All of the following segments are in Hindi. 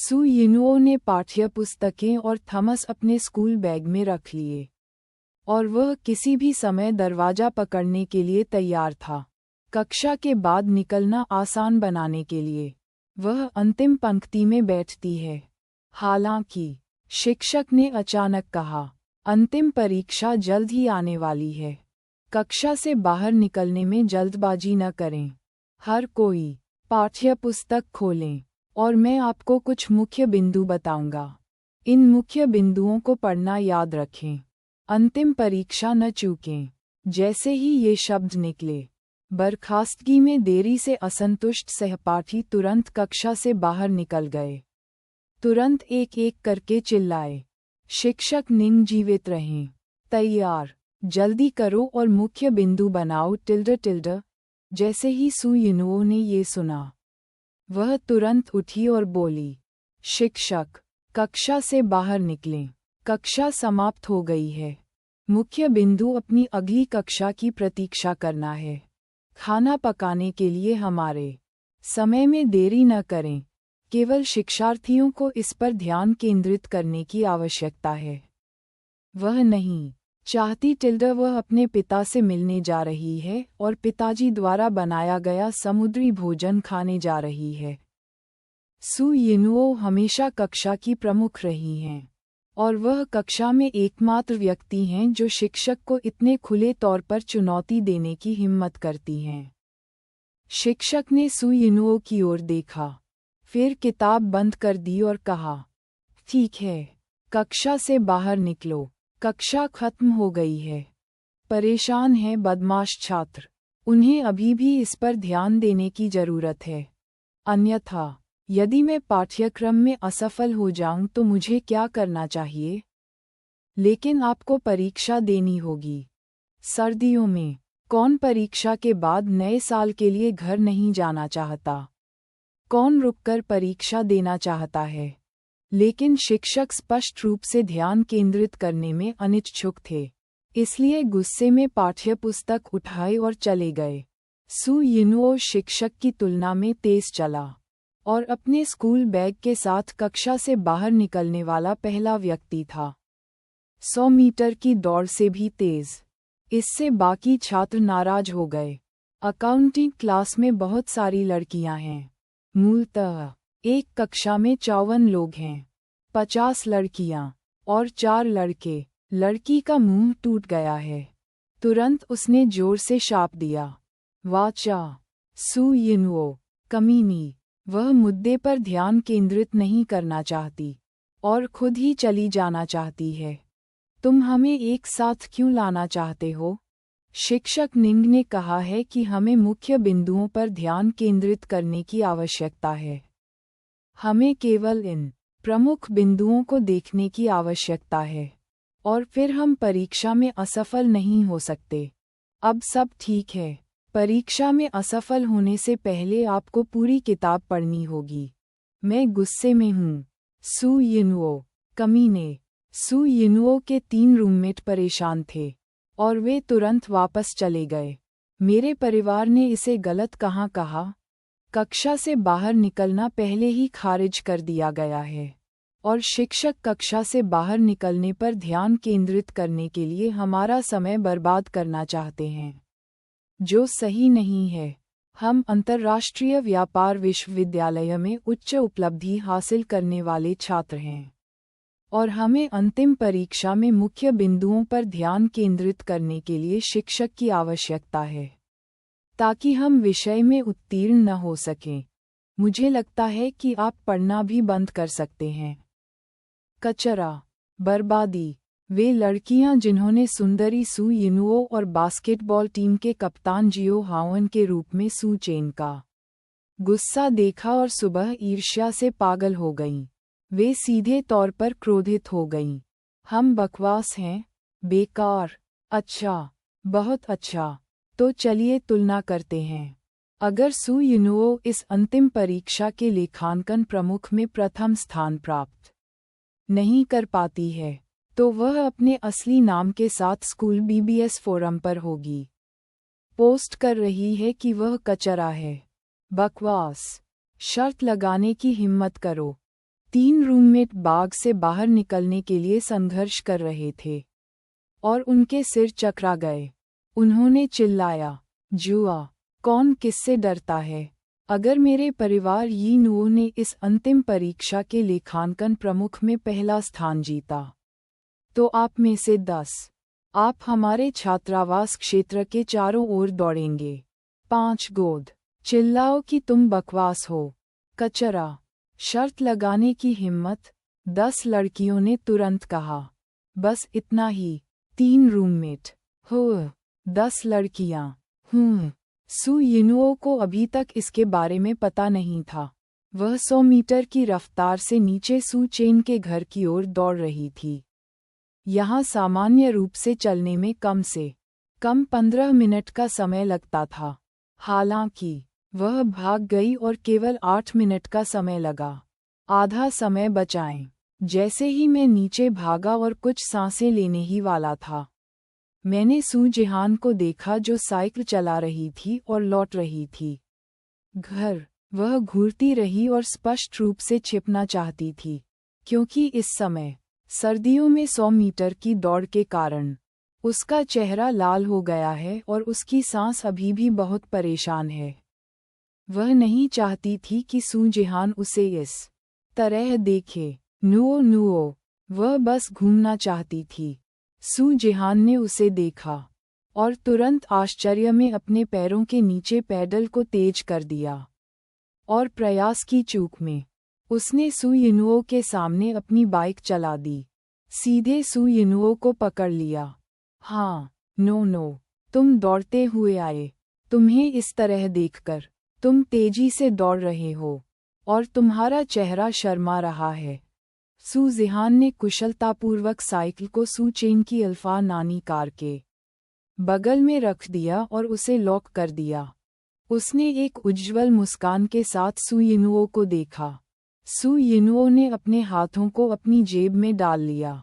सू यिनुओ ने पाठ्य पुस्तकें और थमस अपने स्कूल बैग में रख लिए, और वह किसी भी समय दरवाजा पकड़ने के लिए तैयार था। कक्षा के बाद निकलना आसान बनाने के लिए वह अंतिम पंक्ति में बैठती है। हालांकि शिक्षक ने अचानक कहा, अंतिम परीक्षा जल्द ही आने वाली है। कक्षा से बाहर निकलने में जल्दबाजी न करें। हर कोई पाठ्य पुस्तक खोलें और मैं आपको कुछ मुख्य बिंदु बताऊंगा। इन मुख्य बिंदुओं को पढ़ना याद रखें। अंतिम परीक्षा न चूकें। जैसे ही ये शब्द निकले, बर्खास्तगी में देरी से असंतुष्ट सहपाठी तुरंत कक्षा से बाहर निकल गए। तुरंत एक एक करके चिल्लाए, शिक्षक निंग जीवित रहें, तैयार, जल्दी करो और मुख्य बिंदु बनाओ टिल्ड। जैसे ही सू यिनुओ ने ये सुना, वह तुरंत उठी और बोली, शिक्षक, कक्षा से बाहर निकलें, कक्षा समाप्त हो गई है। मुख्य बिंदु अपनी अगली कक्षा की प्रतीक्षा करना है। खाना पकाने के लिए हमारे समय में देरी न करें। केवल शिक्षार्थियों को इस पर ध्यान केंद्रित करने की आवश्यकता है। वह नहीं चाहती वह अपने पिता से मिलने जा रही है और पिताजी द्वारा बनाया गया समुद्री भोजन खाने जा रही है। सू यिनुओ हमेशा कक्षा की प्रमुख रही हैं, और वह कक्षा में एकमात्र व्यक्ति हैं जो शिक्षक को इतने खुले तौर पर चुनौती देने की हिम्मत करती हैं। शिक्षक ने सू यिनुओ की ओर देखा, फिर किताब बंद कर दी और कहा, ठीक है, कक्षा से बाहर निकलो, कक्षा खत्म हो गई है। परेशान है बदमाश छात्र, उन्हें अभी भी इस पर ध्यान देने की जरूरत है। अन्यथा यदि मैं पाठ्यक्रम में असफल हो जाऊं तो मुझे क्या करना चाहिए? लेकिन आपको परीक्षा देनी होगी। सर्दियों में कौन परीक्षा के बाद नए साल के लिए घर नहीं जाना चाहता? कौन रुककर परीक्षा देना चाहता है? लेकिन शिक्षक स्पष्ट रूप से ध्यान केंद्रित करने में अनिच्छुक थे, इसलिए गुस्से में पाठ्यपुस्तक उठाए और चले गए। सू यिनुओ शिक्षक की तुलना में तेज चला और अपने स्कूल बैग के साथ कक्षा से बाहर निकलने वाला पहला व्यक्ति था। 100 मीटर की दौड़ से भी तेज। इससे बाकी छात्र नाराज हो गए। अकाउंटिंग क्लास में बहुत सारी लड़कियां हैं। मूलतः एक कक्षा में 54 लोग हैं। 50 लड़कियां और 4 लड़के। लड़की का मुंह टूट गया है। तुरंत उसने जोर से शाप दिया, वाचा। सू यिनुओ, कमीनी। वह मुद्दे पर ध्यान केंद्रित नहीं करना चाहती और खुद ही चली जाना चाहती है। तुम हमें एक साथ क्यों लाना चाहते हो? शिक्षक निंग ने कहा है कि हमें मुख्य बिंदुओं पर ध्यान केंद्रित करने की आवश्यकता है। हमें केवल इन प्रमुख बिंदुओं को देखने की आवश्यकता है, और फिर हम परीक्षा में असफल नहीं हो सकते। अब सब ठीक है। परीक्षा में असफल होने से पहले आपको पूरी किताब पढ़नी होगी। मैं गुस्से में हूँ। सू यिनुओ, कमीने। सू यिनुओ के 3 रूममेट परेशान थे और वे तुरंत वापस चले गए। मेरे परिवार ने इसे गलत कहाँ कहा? कक्षा से बाहर निकलना पहले ही खारिज कर दिया गया है, और शिक्षक कक्षा से बाहर निकलने पर ध्यान केंद्रित करने के लिए हमारा समय बर्बाद करना चाहते हैं, जो सही नहीं है। हम अंतर्राष्ट्रीय व्यापार विश्वविद्यालय में उच्च उपलब्धि हासिल करने वाले छात्र हैं, और हमें अंतिम परीक्षा में मुख्य बिंदुओं पर ध्यान केंद्रित करने के लिए शिक्षक की आवश्यकता है, ताकि हम विषय में उत्तीर्ण न हो सकें। मुझे लगता है कि आप पढ़ना भी बंद कर सकते हैं। कचरा, बर्बादी। वे लड़कियां जिन्होंने सुंदरी सू यिनुओ और बास्केटबॉल टीम के कप्तान जियो हाओन के रूप में सू चेन का गुस्सा देखा और सुबह ईर्ष्या से पागल हो गईं। वे सीधे तौर पर क्रोधित हो गईं। हम बकवास हैं, बेकार। अच्छा, बहुत अच्छा। तो चलिए तुलना करते हैं। अगर सू यिनुओ इस अंतिम परीक्षा के लेखांकन प्रमुख में प्रथम स्थान प्राप्त नहीं कर पाती है, तो वह अपने असली नाम के साथ स्कूल बीबीएस फोरम पर होगी। पोस्ट कर रही है कि वह कचरा है। बकवास। शर्त लगाने की हिम्मत करो। 3 रूममेट बाग से बाहर निकलने के लिए संघर्ष कर रहे थे और उनके सिर चकरा गए। उन्होंने चिल्लाया, जुआ, कौन किससे डरता है? अगर मेरे परिवार यीनुओ ने इस अंतिम परीक्षा के लेखांकन प्रमुख में पहला स्थान जीता, तो आप में से 10 आप हमारे छात्रावास क्षेत्र के चारों ओर दौड़ेंगे। 5 गोद, चिल्लाओ कि तुम बकवास हो, कचरा। शर्त लगाने की हिम्मत, 10 लड़कियों ने तुरंत कहा। बस इतना ही। 3 रूममेट, हो, 10 लड़कियां, सू यिनुओ को अभी तक इसके बारे में पता नहीं था। वह 100 मीटर की रफ्तार से नीचे सू चेन के घर की ओर दौड़ रही थी। यहाँ सामान्य रूप से चलने में कम से कम 15 मिनट का समय लगता था। हालांकि वह भाग गई और केवल 8 मिनट का समय लगा। आधा समय बचाएं। जैसे ही मैं नीचे भागा और कुछ सांसें लेने ही वाला था, मैंने सू जिहान को देखा जो साइकिल चला रही थी और लौट रही थी घर। वह घूरती रही और स्पष्ट रूप से छिपना चाहती थी, क्योंकि इस समय सर्दियों में 100 मीटर की दौड़ के कारण उसका चेहरा लाल हो गया है और उसकी सांस अभी भी बहुत परेशान है। वह नहीं चाहती थी कि सू जिहान उसे इस तरह देखे। नुओ, वह बस घूमना चाहती थी। सू जिहान ने उसे देखा और तुरंत आश्चर्य में अपने पैरों के नीचे पैडल को तेज कर दिया और प्रयास की चूक में उसने सू यिनुओ के सामने अपनी बाइक चला दी। सीधे सू यिनुओ को पकड़ लिया। हाँ, नो, तुम दौड़ते हुए आए। तुम्हें इस तरह देखकर तुम तेजी से दौड़ रहे हो और तुम्हारा चेहरा शर्मा रहा है। सू जिहान ने कुशलतापूर्वक साइकिल को सू चेन की अल्फा नानी कार के बगल में रख दिया और उसे लॉक कर दिया। उसने एक उज्ज्वल मुस्कान के साथ सू यिनुओ को देखा। सू यिनुओ ने अपने हाथों को अपनी जेब में डाल लिया।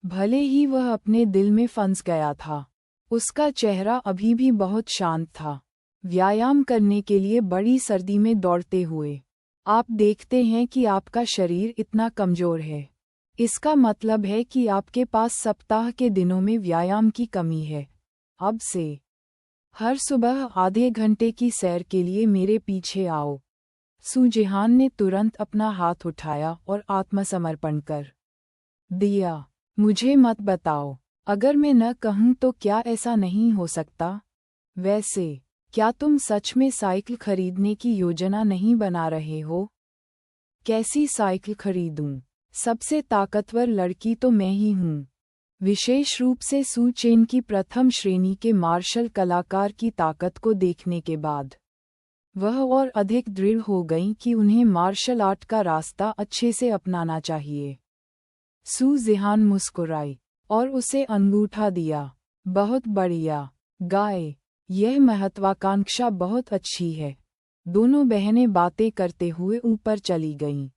भले ही वह अपने दिल में फंस गया था, उसका चेहरा अभी भी बहुत शांत था। व्यायाम करने के लिए बड़ी सर्दी में दौड़ते हुए आप देखते हैं कि आपका शरीर इतना कमजोर है। इसका मतलब है कि आपके पास सप्ताह के दिनों में व्यायाम की कमी है। अब से हर सुबह आधे घंटे की सैर के लिए मेरे पीछे आओ। सू जिहान ने तुरंत अपना हाथ उठाया और आत्मसमर्पण कर दिया। मुझे मत बताओ, अगर मैं न कहूँ तो क्या ऐसा नहीं हो सकता? वैसे क्या तुम सच में साइकिल खरीदने की योजना नहीं बना रहे हो? कैसी साइकिल खरीदूं? सबसे ताकतवर लड़की तो मैं ही हूँ। विशेष रूप से सू चेन की प्रथम श्रेणी के मार्शल कलाकार की ताकत को देखने के बाद वह और अधिक दृढ़ हो गईं कि उन्हें मार्शल आर्ट का रास्ता अच्छे से अपनाना चाहिए। सू जिहान मुस्कुराई और उसे अंगूठा दिया। बहुत बढ़िया, गाय, यह महत्वाकांक्षा बहुत अच्छी है। दोनों बहनें बातें करते हुए ऊपर चली गईं।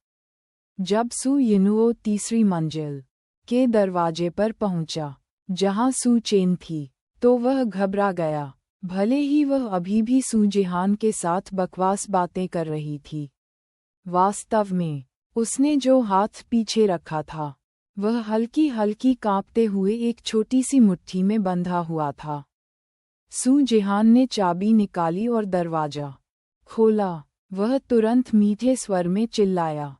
जब सू यिनुओ तीसरी मंजिल के दरवाजे पर पहुंचा, जहां सू चेन थी, तो वह घबरा गया। भले ही वह अभी भी सू जिहान के साथ बकवास बातें कर रही थी, वास्तव में उसने जो हाथ पीछे रखा था वह हल्की हल्की कांपते हुए एक छोटी सी मुट्ठी में बंधा हुआ था। सू जिहान ने चाबी निकाली और दरवाजा खोला। वह तुरंत मीठे स्वर में चिल्लाया,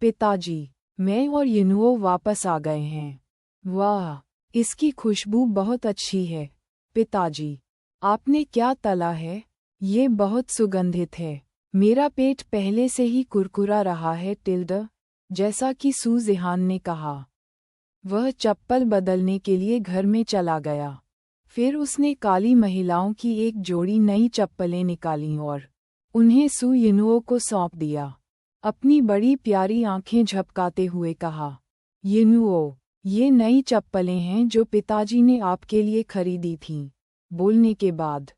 पिताजी, मैं और यिनुओ वापस आ गए हैं। वाह, इसकी खुशबू बहुत अच्छी है। पिताजी, आपने क्या तला है? ये बहुत सुगंधित है। मेरा पेट पहले से ही कुरकुरा रहा है टिल्डा, जैसा कि सू जिहान ने कहा। वह चप्पल बदलने के लिए घर में चला गया। फिर उसने काली महिलाओं की एक जोड़ी नई चप्पलें निकालीं और उन्हें सू यिनुओ को सौंप दिया। अपनी बड़ी प्यारी आंखें झपकाते हुए कहा, यिनुओ, ये नई चप्पलें हैं जो पिताजी ने आपके लिए खरीदी थीं। बोलने के बाद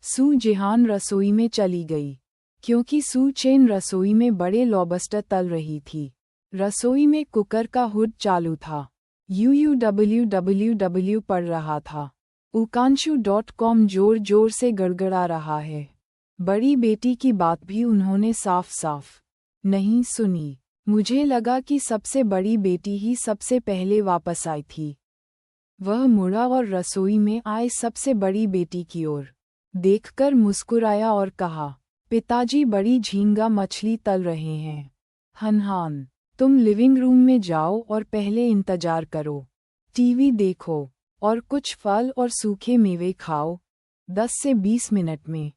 सू जिहान रसोई में चली गई, क्योंकि सू चेन रसोई में बड़े लॉबस्टर तल रही थी। रसोई में कुकर का हुड चालू था। www पढ़ रहा था। ukanshu.com जोर जोर से गड़गड़ा रहा है। बड़ी बेटी की बात भी उन्होंने साफ साफ नहीं सुनी। मुझे लगा कि सबसे बड़ी बेटी ही सबसे पहले वापस आई थी। वह मुड़ा और रसोई में आए सबसे बड़ी बेटी की ओर देखकर मुस्कुराया और कहा, पिताजी बड़ी झींगा मछली तल रहे हैं। हनहान, तुम लिविंग रूम में जाओ और पहले इंतजार करो, टीवी देखो और कुछ फल और सूखे मेवे खाओ। 10 से 20 मिनट में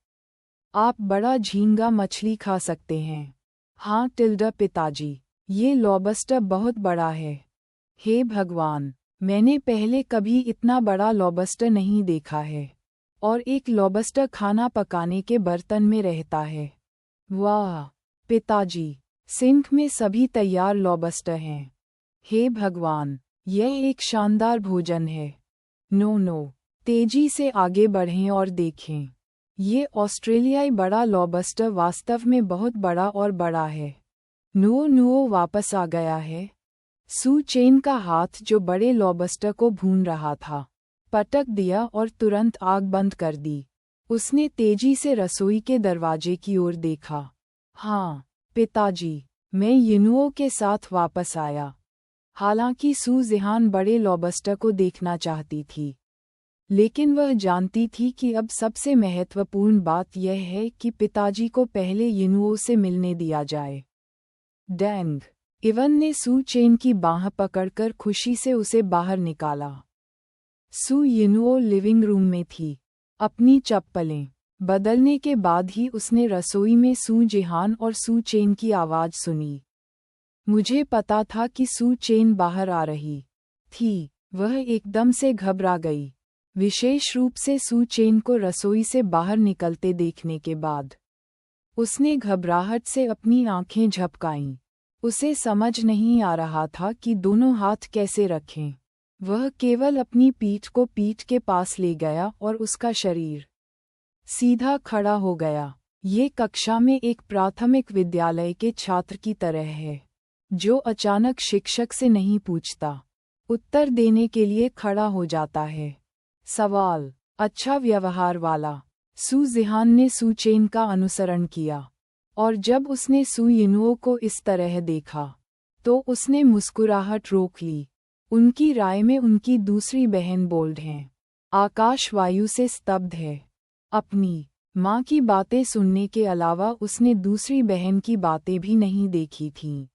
आप बड़ा झींगा मछली खा सकते हैं। हाँ पिताजी, ये लॉबस्टर बहुत बड़ा है। हे भगवान, मैंने पहले कभी इतना बड़ा लॉबस्टर नहीं देखा है। और एक लॉबस्टर खाना पकाने के बर्तन में रहता है। वाह पिताजी, सिंक में सभी तैयार लॉबस्टर हैं। हे भगवान, यह एक शानदार भोजन है। नो, तेजी से आगे बढ़ें और देखें। ये ऑस्ट्रेलियाई बड़ा लॉबस्टर वास्तव में बहुत बड़ा और बड़ा है। नुओ वापस आ गया है। सू चेन का हाथ जो बड़े लॉबस्टर को भून रहा था, पटक दिया और तुरंत आग बंद कर दी। उसने तेजी से रसोई के दरवाजे की ओर देखा। हाँ पिताजी, मैं यिनुओ के साथ वापस आया। हालांकि सू जिहान बड़े लॉबस्टर को देखना चाहती थी, लेकिन वह जानती थी कि अब सबसे महत्वपूर्ण बात यह है कि पिताजी को पहले यिनुओ से मिलने दिया जाए। डैंग, इवन ने सू चेन की बाँह पकड़कर खुशी से उसे बाहर निकाला। सू यिनुओ लिविंग रूम में थी। अपनी चप्पलें बदलने के बाद ही उसने रसोई में सू जिहान और सू चेन की आवाज़ सुनी। मुझे पता था कि सू चेन बाहर आ रही थी। वह एकदम से घबरा गई, विशेष रूप से सू चेन को रसोई से बाहर निकलते देखने के बाद। उसने घबराहट से अपनी आंखें झपकाईं। उसे समझ नहीं आ रहा था कि दोनों हाथ कैसे रखें। वह केवल अपनी पीठ को पीठ के पास ले गया और उसका शरीर सीधा खड़ा हो गया। ये कक्षा में एक प्राथमिक विद्यालय के छात्र की तरह है, जो अचानक शिक्षक से नहीं पूछता, उत्तर देने के लिए खड़ा हो जाता है। सवाल, अच्छा व्यवहार वाला। सू जिहान ने सू चेन का अनुसरण किया, और जब उसने सू यिनुओ को इस तरह देखा, तो उसने मुस्कुराहट रोक ली। उनकी राय में उनकी दूसरी बहन बोल्ड है। आकाश वायु से स्तब्ध है। अपनी माँ की बातें सुनने के अलावा उसने दूसरी बहन की बातें भी नहीं देखी थीं।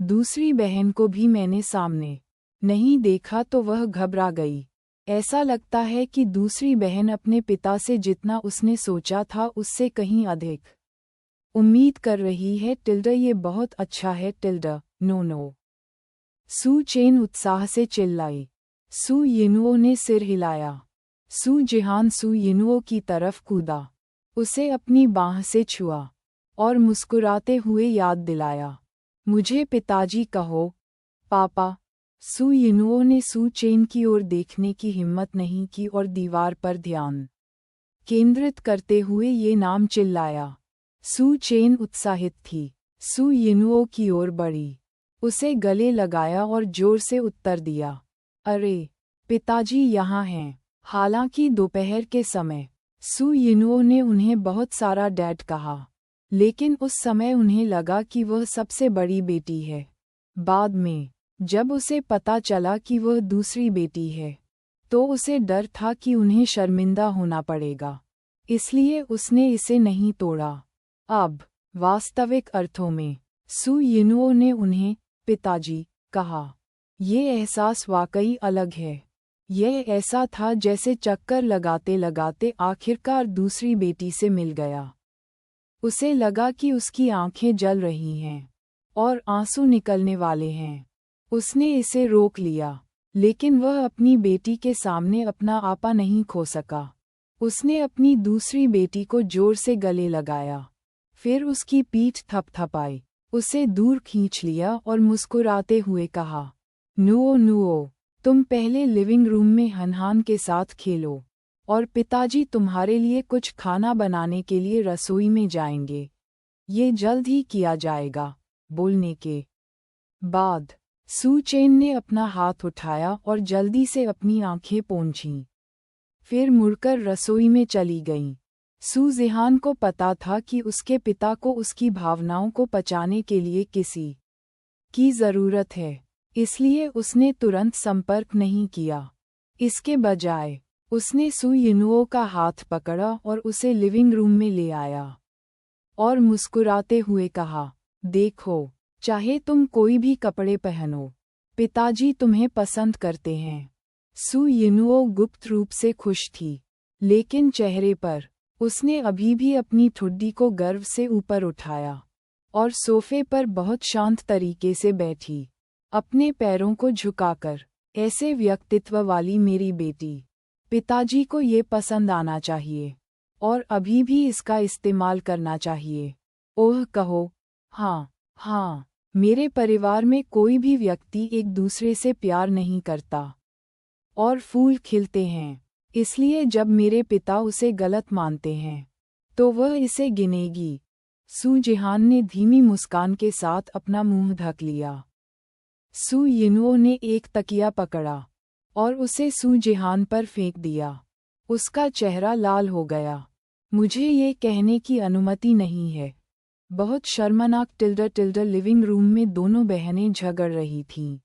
दूसरी बहन को भी मैंने सामने नहीं देखा तो वह घबरा गई। ऐसा लगता है कि दूसरी बहन अपने पिता से जितना उसने सोचा था उससे कहीं अधिक उम्मीद कर रही है। ये बहुत अच्छा है। नो। सू चेन उत्साह से चिल्लाई। सू यिनुओ ने सिर हिलाया। सू जिहान सू यिनुओ की तरफ कूदा, उसे अपनी बाँह से छुआ और मुस्कुराते हुए याद दिलाया, मुझे पिताजी कहो, पापा। सू यिनुओ ने सू चेन की ओर देखने की हिम्मत नहीं की और दीवार पर ध्यान केंद्रित करते हुए ये नाम चिल्लाया। सू चेन उत्साहित थी। सू यिनुओ की ओर बढ़ी, उसे गले लगाया और जोर से उत्तर दिया, अरे पिताजी यहाँ हैं। हालांकि दोपहर के समय सू यिनुओ ने उन्हें बहुत सारा डैड कहा, लेकिन उस समय उन्हें लगा कि वह सबसे बड़ी बेटी है। बाद में जब उसे पता चला कि वह दूसरी बेटी है, तो उसे डर था कि उन्हें शर्मिंदा होना पड़ेगा, इसलिए उसने इसे नहीं तोड़ा। अब वास्तविक अर्थों में सू यिनुओ ने उन्हें पिताजी कहा। ये एहसास वाकई अलग है। यह ऐसा था जैसे चक्कर लगाते लगाते आखिरकार दूसरी बेटी से मिल गया। उसे लगा कि उसकी आंखें जल रही हैं और आंसू निकलने वाले हैं। उसने इसे रोक लिया, लेकिन वह अपनी बेटी के सामने अपना आपा नहीं खो सका। उसने अपनी दूसरी बेटी को जोर से गले लगाया, फिर उसकी पीठ थपथपाई, उसे दूर खींच लिया और मुस्कुराते हुए कहा, नुओ, तुम पहले लिविंग रूम में हनहान के साथ खेलो, और पिताजी तुम्हारे लिए कुछ खाना बनाने के लिए रसोई में जाएंगे। ये जल्द ही किया जाएगा। बोलने के बाद सू चेन ने अपना हाथ उठाया और जल्दी से अपनी आंखें पोंछीं, फिर मुड़कर रसोई में चली गईं। सू जिहान को पता था कि उसके पिता को उसकी भावनाओं को पचाने के लिए किसी की ज़रूरत है, इसलिए उसने तुरंत संपर्क नहीं किया। इसके बजाय उसने सू यिनुओ का हाथ पकड़ा और उसे लिविंग रूम में ले आया और मुस्कुराते हुए कहा, देखो, चाहे तुम कोई भी कपड़े पहनो, पिताजी तुम्हें पसंद करते हैं। सू यिनुओ गुप्त रूप से खुश थी, लेकिन चेहरे पर उसने अभी भी अपनी ठुड्डी को गर्व से ऊपर उठाया और सोफे पर बहुत शांत तरीके से बैठी, अपने पैरों को झुकाकर। ऐसे व्यक्तित्व वाली मेरी बेटी, पिताजी को ये पसंद आना चाहिए और अभी भी इसका इस्तेमाल करना चाहिए। ओह कहो, हाँ हाँ, मेरे परिवार में कोई भी व्यक्ति एक दूसरे से प्यार नहीं करता और फूल खिलते हैं, इसलिए जब मेरे पिता उसे गलत मानते हैं तो वह इसे गिनेगी। सू जिहान ने धीमी मुस्कान के साथ अपना मुंह ढक लिया। सू यिनुओ ने एक तकिया पकड़ा और उसे सू जिहान पर फेंक दिया। उसका चेहरा लाल हो गया। मुझे ये कहने की अनुमति नहीं है। बहुत शर्मनाक टिल्डर लिविंग रूम में दोनों बहनें झगड़ रही थीं।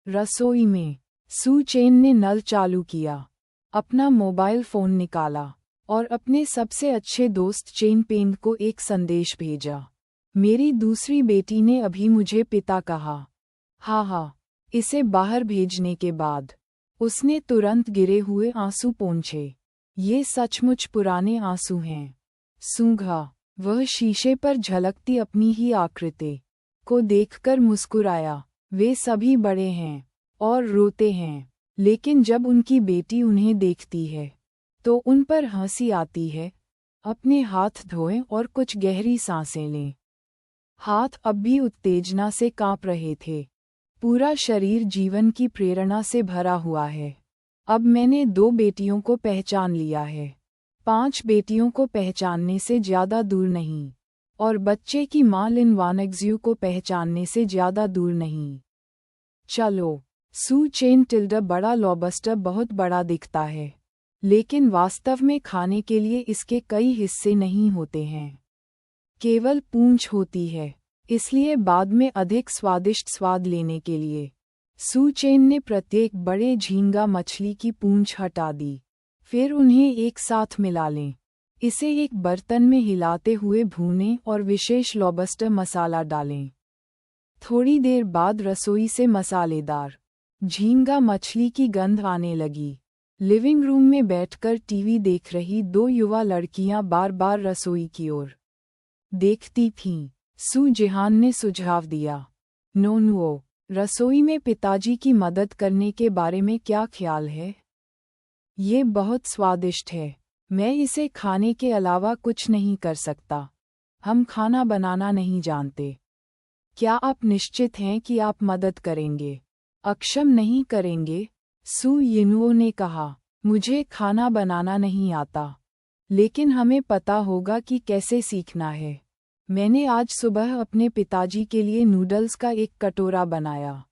रसोई में सू चेन ने नल चालू किया, अपना मोबाइल फ़ोन निकाला और अपने सबसे अच्छे दोस्त चेन पेंग को एक संदेश भेजा। मेरी दूसरी बेटी ने अभी मुझे पिता कहा। हाँ, इसे बाहर भेजने के बाद उसने तुरंत गिरे हुए आंसू पोंछे। ये सचमुच पुराने आंसू हैं। सूंघा। वह शीशे पर झलकती अपनी ही आकृति को देखकर मुस्कुराया। वे सभी बड़े हैं और रोते हैं, लेकिन जब उनकी बेटी उन्हें देखती है तो उन पर हंसी आती है। अपने हाथ धोएं और कुछ गहरी सांसें लें। हाथ अब भी उत्तेजना से कांप रहे थे। पूरा शरीर जीवन की प्रेरणा से भरा हुआ है। अब मैंने 2 बेटियों को पहचान लिया है। 5 बेटियों को पहचानने से ज़्यादा दूर नहीं, और बच्चे की माँ लिन वानगज्यू को पहचानने से ज़्यादा दूर नहीं। चलो, सू चेन टिल्डर बड़ा लॉबस्टर बहुत बड़ा दिखता है, लेकिन वास्तव में खाने के लिए इसके कई हिस्से नहीं होते हैं। केवल पूंछ होती है, इसलिए बाद में अधिक स्वादिष्ट स्वाद लेने के लिए सू चेन ने प्रत्येक बड़े झींगा मछली की पूंछ हटा दी। फिर उन्हें एक साथ मिला लें। इसे एक बर्तन में हिलाते हुए भूनें और विशेष लॉबस्टर मसाला डालें। थोड़ी देर बाद रसोई से मसालेदार झींगा मछली की गंध आने लगी। लिविंग रूम में बैठकर टीवी देख रही 2 युवा लड़कियां बार बार रसोई की ओर देखती थीं। सू जिहान ने सुझाव दिया, नोनुओ, रसोई में पिताजी की मदद करने के बारे में क्या ख्याल है? ये बहुत स्वादिष्ट है। मैं इसे खाने के अलावा कुछ नहीं कर सकता। हम खाना बनाना नहीं जानते। क्या आप निश्चित हैं कि आप मदद करेंगे? अक्षम नहीं करेंगे? सू यिनुओ ने कहा, मुझे खाना बनाना नहीं आता, लेकिन हमें पता होगा कि कैसे सीखना है। मैंने आज सुबह अपने पिताजी के लिए नूडल्स का एक कटोरा बनाया।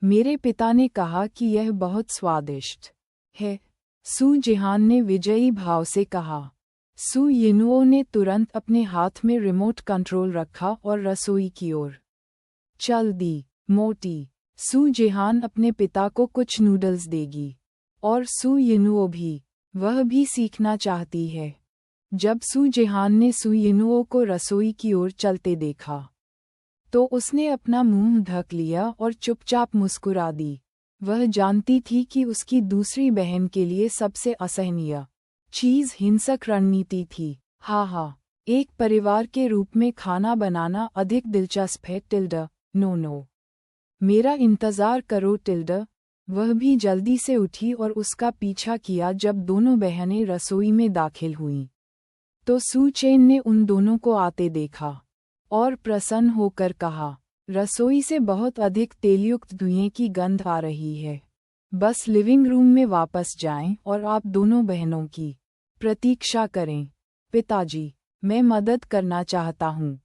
मेरे पिता ने कहा कि यह बहुत स्वादिष्ट है। सू जिहान ने विजयी भाव से कहा। सू यिनुओ ने तुरंत अपने हाथ में रिमोट कंट्रोल रखा और रसोई की ओर चल दी। मोटी सू जिहान अपने पिता को कुछ नूडल्स देगी, और सू यिनुओ भी, वह भी सीखना चाहती है। जब सू जिहान ने सू यिनुओ को रसोई की ओर चलते देखा तो उसने अपना मुंह ढक लिया और चुपचाप मुस्कुरा दी। वह जानती थी कि उसकी दूसरी बहन के लिए सबसे असहनीय चीज़ हिंसक रणनीति थी। हाँ, एक परिवार के रूप में खाना बनाना अधिक दिलचस्प है टिल्डर। नो, मेरा इंतज़ार करो टिल्डर। वह भी जल्दी से उठी और उसका पीछा किया। जब दोनों बहनें रसोई में दाखिल हुईं तो सू चेन ने उन दोनों को आते देखा और प्रसन्न होकर कहा, रसोई से बहुत अधिक तेलयुक्त धुएं की गंध आ रही है। बस लिविंग रूम में वापस जाएं और आप दोनों बहनों की प्रतीक्षा करें। पिताजी, मैं मदद करना चाहता हूँ,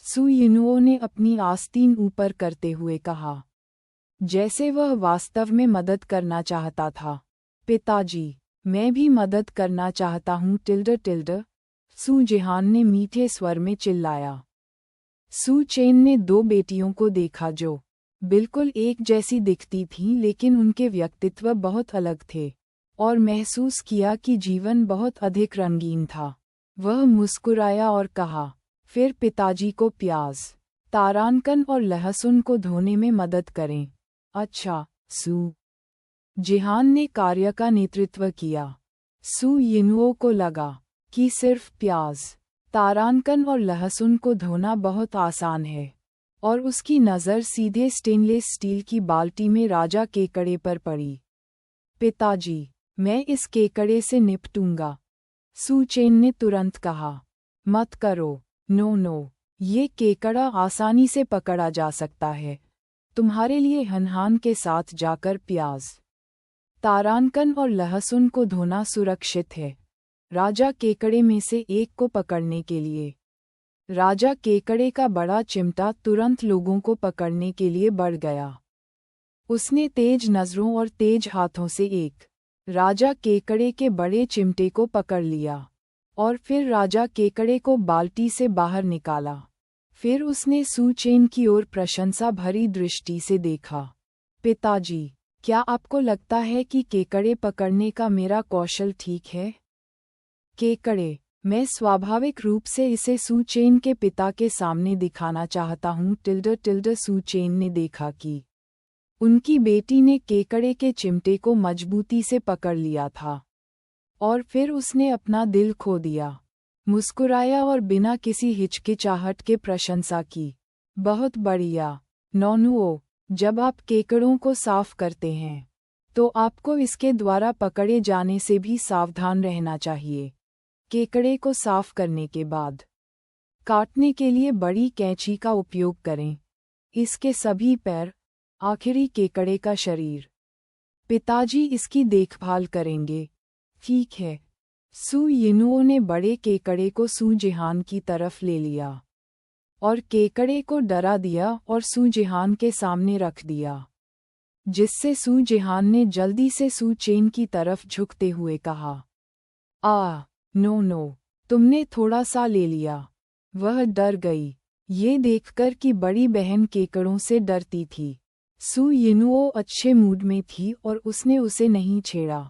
सू यिनुओ ने अपनी आस्तीन ऊपर करते हुए कहा, जैसे वह वास्तव में मदद करना चाहता था। पिताजी, मैं भी मदद करना चाहता हूँ टिल्डर। सू जिहान ने मीठे स्वर में चिल्लाया। सू चेन ने 2 बेटियों को देखा जो बिल्कुल एक जैसी दिखती थीं, लेकिन उनके व्यक्तित्व बहुत अलग थे, और महसूस किया कि जीवन बहुत अधिक रंगीन था। वह मुस्कुराया और कहा, फिर पिताजी को प्याज, तारांकन और लहसुन को धोने में मदद करें। अच्छा, सू जिहान ने कार्य का नेतृत्व किया। सू यिनुओ को लगा कि सिर्फ प्याज, तारांकन और लहसुन को धोना बहुत आसान है, और उसकी नज़र सीधे स्टेनलेस स्टील की बाल्टी में राजा केकड़े पर पड़ी। पिताजी, मैं इस केकड़े से निपटूंगा, सू चेन ने तुरंत कहा। मत करो, नो, ये केकड़ा आसानी से पकड़ा जा सकता है। तुम्हारे लिए हनहान के साथ जाकर प्याज, तारांकन और लहसुन को धोना सुरक्षित है। राजा केकड़े में से एक को पकड़ने के लिए। राजा केकड़े का बड़ा चिमटा तुरंत लोगों को पकड़ने के लिए बढ़ गया। उसने तेज नज़रों और तेज हाथों से एक राजा केकड़े के बड़े चिमटे को पकड़ लिया, और फिर राजा केकड़े को बाल्टी से बाहर निकाला। फिर उसने सू चेन की ओर प्रशंसा भरी दृष्टि से देखा। पिताजी, क्या आपको लगता है कि केकड़े पकड़ने का मेरा कौशल ठीक है? केकड़े, मैं स्वाभाविक रूप से इसे सू चेन के पिता के सामने दिखाना चाहता हूँ। सू चेन ने देखा कि उनकी बेटी ने केकड़े के चिमटे को मजबूती से पकड़ लिया था, और फिर उसने अपना दिल खो दिया, मुस्कुराया और बिना किसी हिचकिचाहट के प्रशंसा की। बहुत बढ़िया, नोनुओ, जब आप केकड़ों को साफ करते हैं, तो आपको इसके द्वारा पकड़े जाने से भी सावधान रहना चाहिए। केकड़े को साफ करने के बाद काटने के लिए बड़ी कैंची का उपयोग करें। इसके सभी पैर, आखिरी केकड़े का शरीर। पिताजी इसकी देखभाल करेंगे। ठीक है। सू यिनुओ ने बड़े केकड़े को सू जिहान की तरफ ले लिया, और केकड़े को डरा दिया और सू जिहान के सामने रख दिया, जिससे सू जिहान ने जल्दी से सू चेन की तरफ झुकते हुए कहा, नो, तुमने थोड़ा सा ले लिया। वह डर गई, ये देखकर कि बड़ी बहन केकड़ों से डरती थी। सू यिनुओ अच्छे मूड में थी और उसने उसे नहीं छेड़ा।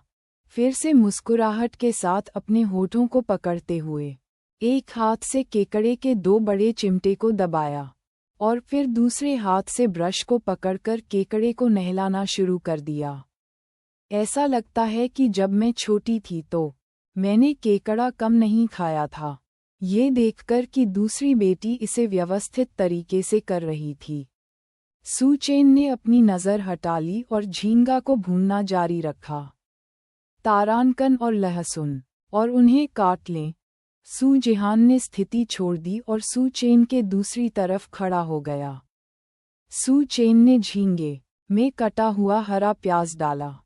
फिर से मुस्कुराहट के साथ अपने होठों को पकड़ते हुए एक हाथ से केकड़े के 2 बड़े चिमटे को दबाया, और फिर दूसरे हाथ से ब्रश को पकड़कर केकड़े को नहलाना शुरू कर दिया। ऐसा लगता है कि जब मैं छोटी थी तो मैंने केकड़ा कम नहीं खाया था, ये देखकर कि दूसरी बेटी इसे व्यवस्थित तरीके से कर रही थी। सू चेन ने अपनी नज़र हटा ली और झींगा को भूनना जारी रखा। तारांकन और लहसुन, और उन्हें काट लें। सू जिहान ने स्थिति छोड़ दी और सू चेन के दूसरी तरफ खड़ा हो गया। सू चेन ने झींगे में कटा हुआ हरा प्याज डाला,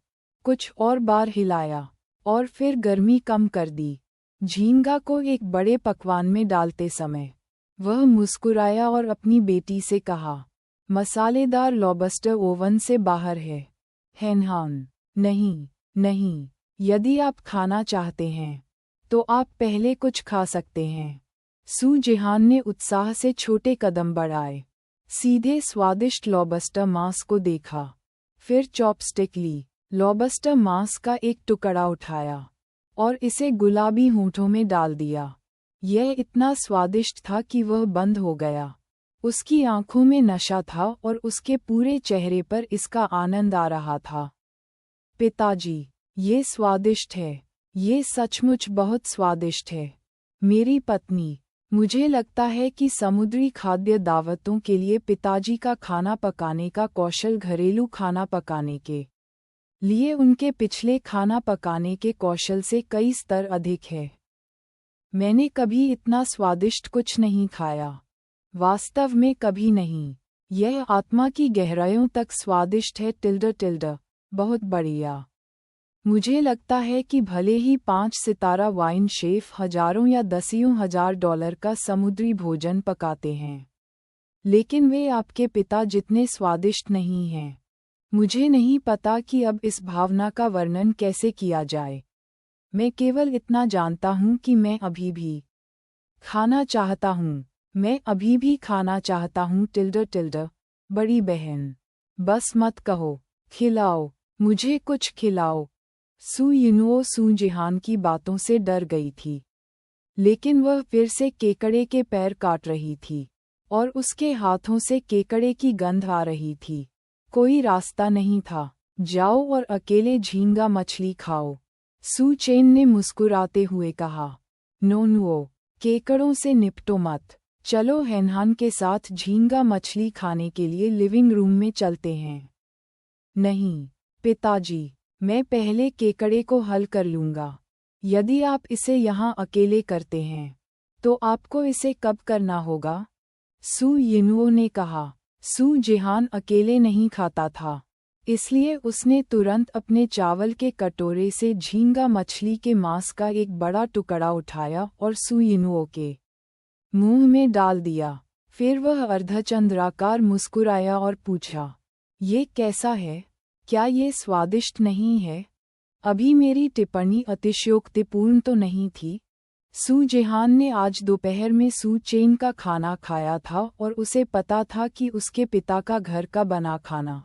कुछ और बार हिलाया, और फिर गर्मी कम कर दी। झींगा को एक बड़े पकवान में डालते समय वह मुस्कुराया और अपनी बेटी से कहा, मसालेदार लॉबस्टर ओवन से बाहर है। हेनहान, नहीं, यदि आप खाना चाहते हैं तो आप पहले कुछ खा सकते हैं। सू जिहान ने उत्साह से छोटे कदम बढ़ाए, सीधे स्वादिष्ट लॉबस्टर मांस को देखा, फिर चॉपस्टिक ली, लॉबस्टर मांस का एक टुकड़ा उठाया और इसे गुलाबी होंठों में डाल दिया। यह इतना स्वादिष्ट था कि वह बंद हो गया। उसकी आंखों में नशा था और उसके पूरे चेहरे पर इसका आनंद आ रहा था। पिताजी, ये स्वादिष्ट है, ये सचमुच बहुत स्वादिष्ट है। मेरी पत्नी, मुझे लगता है कि समुद्री खाद्य दावतों के लिए पिताजी का खाना पकाने का कौशल घरेलू खाना पकाने के लिए उनके पिछले खाना पकाने के कौशल से कई स्तर अधिक है। मैंने कभी इतना स्वादिष्ट कुछ नहीं खाया, वास्तव में कभी नहीं। यह आत्मा की गहराइयों तक स्वादिष्ट है। बहुत बढ़िया। मुझे लगता है कि भले ही 5 सितारा वाइन शेफ हजारों या दसियों हजार डॉलर का समुद्री भोजन पकाते हैं, लेकिन वे आपके पिता जितने स्वादिष्ट नहीं हैं। मुझे नहीं पता कि अब इस भावना का वर्णन कैसे किया जाए। मैं केवल इतना जानता हूँ कि मैं अभी भी खाना चाहता हूँ। मैं अभी भी खाना चाहता हूँ टिल्डर टिल्डर। बड़ी बहन, बस मत कहो, खिलाओ, मुझे कुछ खिलाओ। सू यिनुओ सू जिहान की बातों से डर गई थी, लेकिन वह फिर से केकड़े के पैर काट रही थी और उसके हाथों से केकड़े की गंध आ रही थी। कोई रास्ता नहीं था। जाओ और अकेले झींगा मछली खाओ, सू चेन ने मुस्कुराते हुए कहा। नोनुओ, केकड़ों से निपटो मत। चलो हेनहान के साथ झींगा मछली खाने के लिए लिविंग रूम में चलते हैं। नहीं पिताजी, मैं पहले केकड़े को हल कर लूंगा। यदि आप इसे यहाँ अकेले करते हैं, तो आपको इसे कब करना होगा? सू यिनुओ ने कहा। सू जिहान अकेले नहीं खाता था, इसलिए उसने तुरंत अपने चावल के कटोरे से झींगा मछली के मांस का एक बड़ा टुकड़ा उठाया और सू यिनुओ के मुंह में डाल दिया। फिर वह अर्धचंद्राकार मुस्कुराया और पूछा, ये कैसा है? क्या ये स्वादिष्ट नहीं है? अभी मेरी टिप्पणी अतिशयोक्तिपूर्ण तो नहीं थी। सू जिहान ने आज दोपहर में सू चेन का खाना खाया था और उसे पता था कि उसके पिता का घर का बना खाना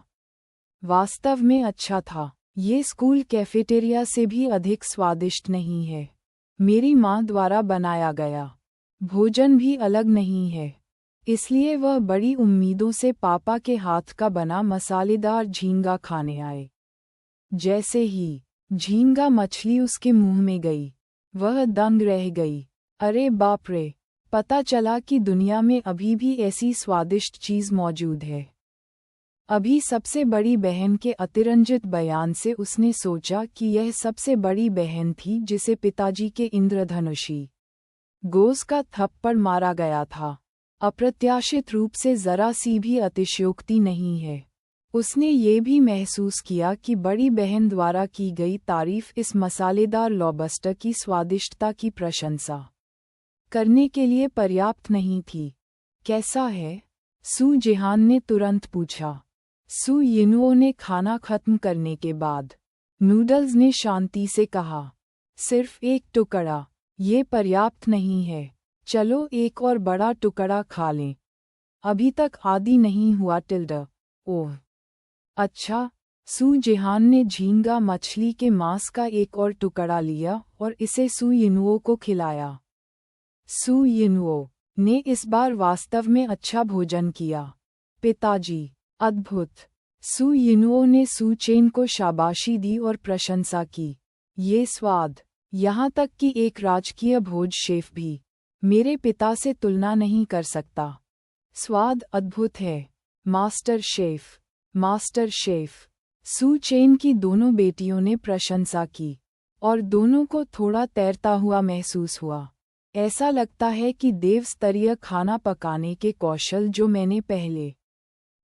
वास्तव में अच्छा था। ये स्कूल कैफेटेरिया से भी अधिक स्वादिष्ट नहीं है। मेरी माँ द्वारा बनाया गया भोजन भी अलग नहीं है। इसलिए वह बड़ी उम्मीदों से पापा के हाथ का बना मसालेदार झींगा खाने आए। जैसे ही झींगा मछली उसके मुंह में गई, वह दंग रह गई। अरे बाप रे, पता चला कि दुनिया में अभी भी ऐसी स्वादिष्ट चीज़ मौजूद है। अभी सबसे बड़ी बहन के अतिरंजित बयान से उसने सोचा कि यह सबसे बड़ी बहन थी जिसे पिताजी के इंद्रधनुषी गोज़ का थप्पड़ मारा गया था। अप्रत्याशित रूप से जरा सी भी अतिशयोक्ति नहीं है। उसने ये भी महसूस किया कि बड़ी बहन द्वारा की गई तारीफ इस मसालेदार लॉबस्टर की स्वादिष्टता की प्रशंसा करने के लिए पर्याप्त नहीं थी। कैसा है? सू जिहान ने तुरंत पूछा। सू यिनुओ ने खाना खत्म करने के बाद नूडल्स ने शांति से कहा, सिर्फ एक टुकड़ा, ये पर्याप्त नहीं है। चलो एक और बड़ा टुकड़ा खा लें। अभी तक आदी नहीं हुआ टिल्डर। ओह अच्छा। सू जिहान ने झींगा मछली के मांस का एक और टुकड़ा लिया और इसे सू यिनुओ को खिलाया। सू यिनुओ ने इस बार वास्तव में अच्छा भोजन किया। पिताजी, अद्भुत। सू यिनुओ ने सू चेन को शाबाशी दी और प्रशंसा की। ये स्वाद, यहाँ तक कि एक राजकीय भोज शेफ भी मेरे पिता से तुलना नहीं कर सकता। स्वाद अद्भुत है, मास्टर शेफ, मास्टर शेफ। सू चेन की दोनों बेटियों ने प्रशंसा की और दोनों को थोड़ा तैरता हुआ महसूस हुआ। ऐसा लगता है कि देव स्तरीय खाना पकाने के कौशल जो मैंने पहले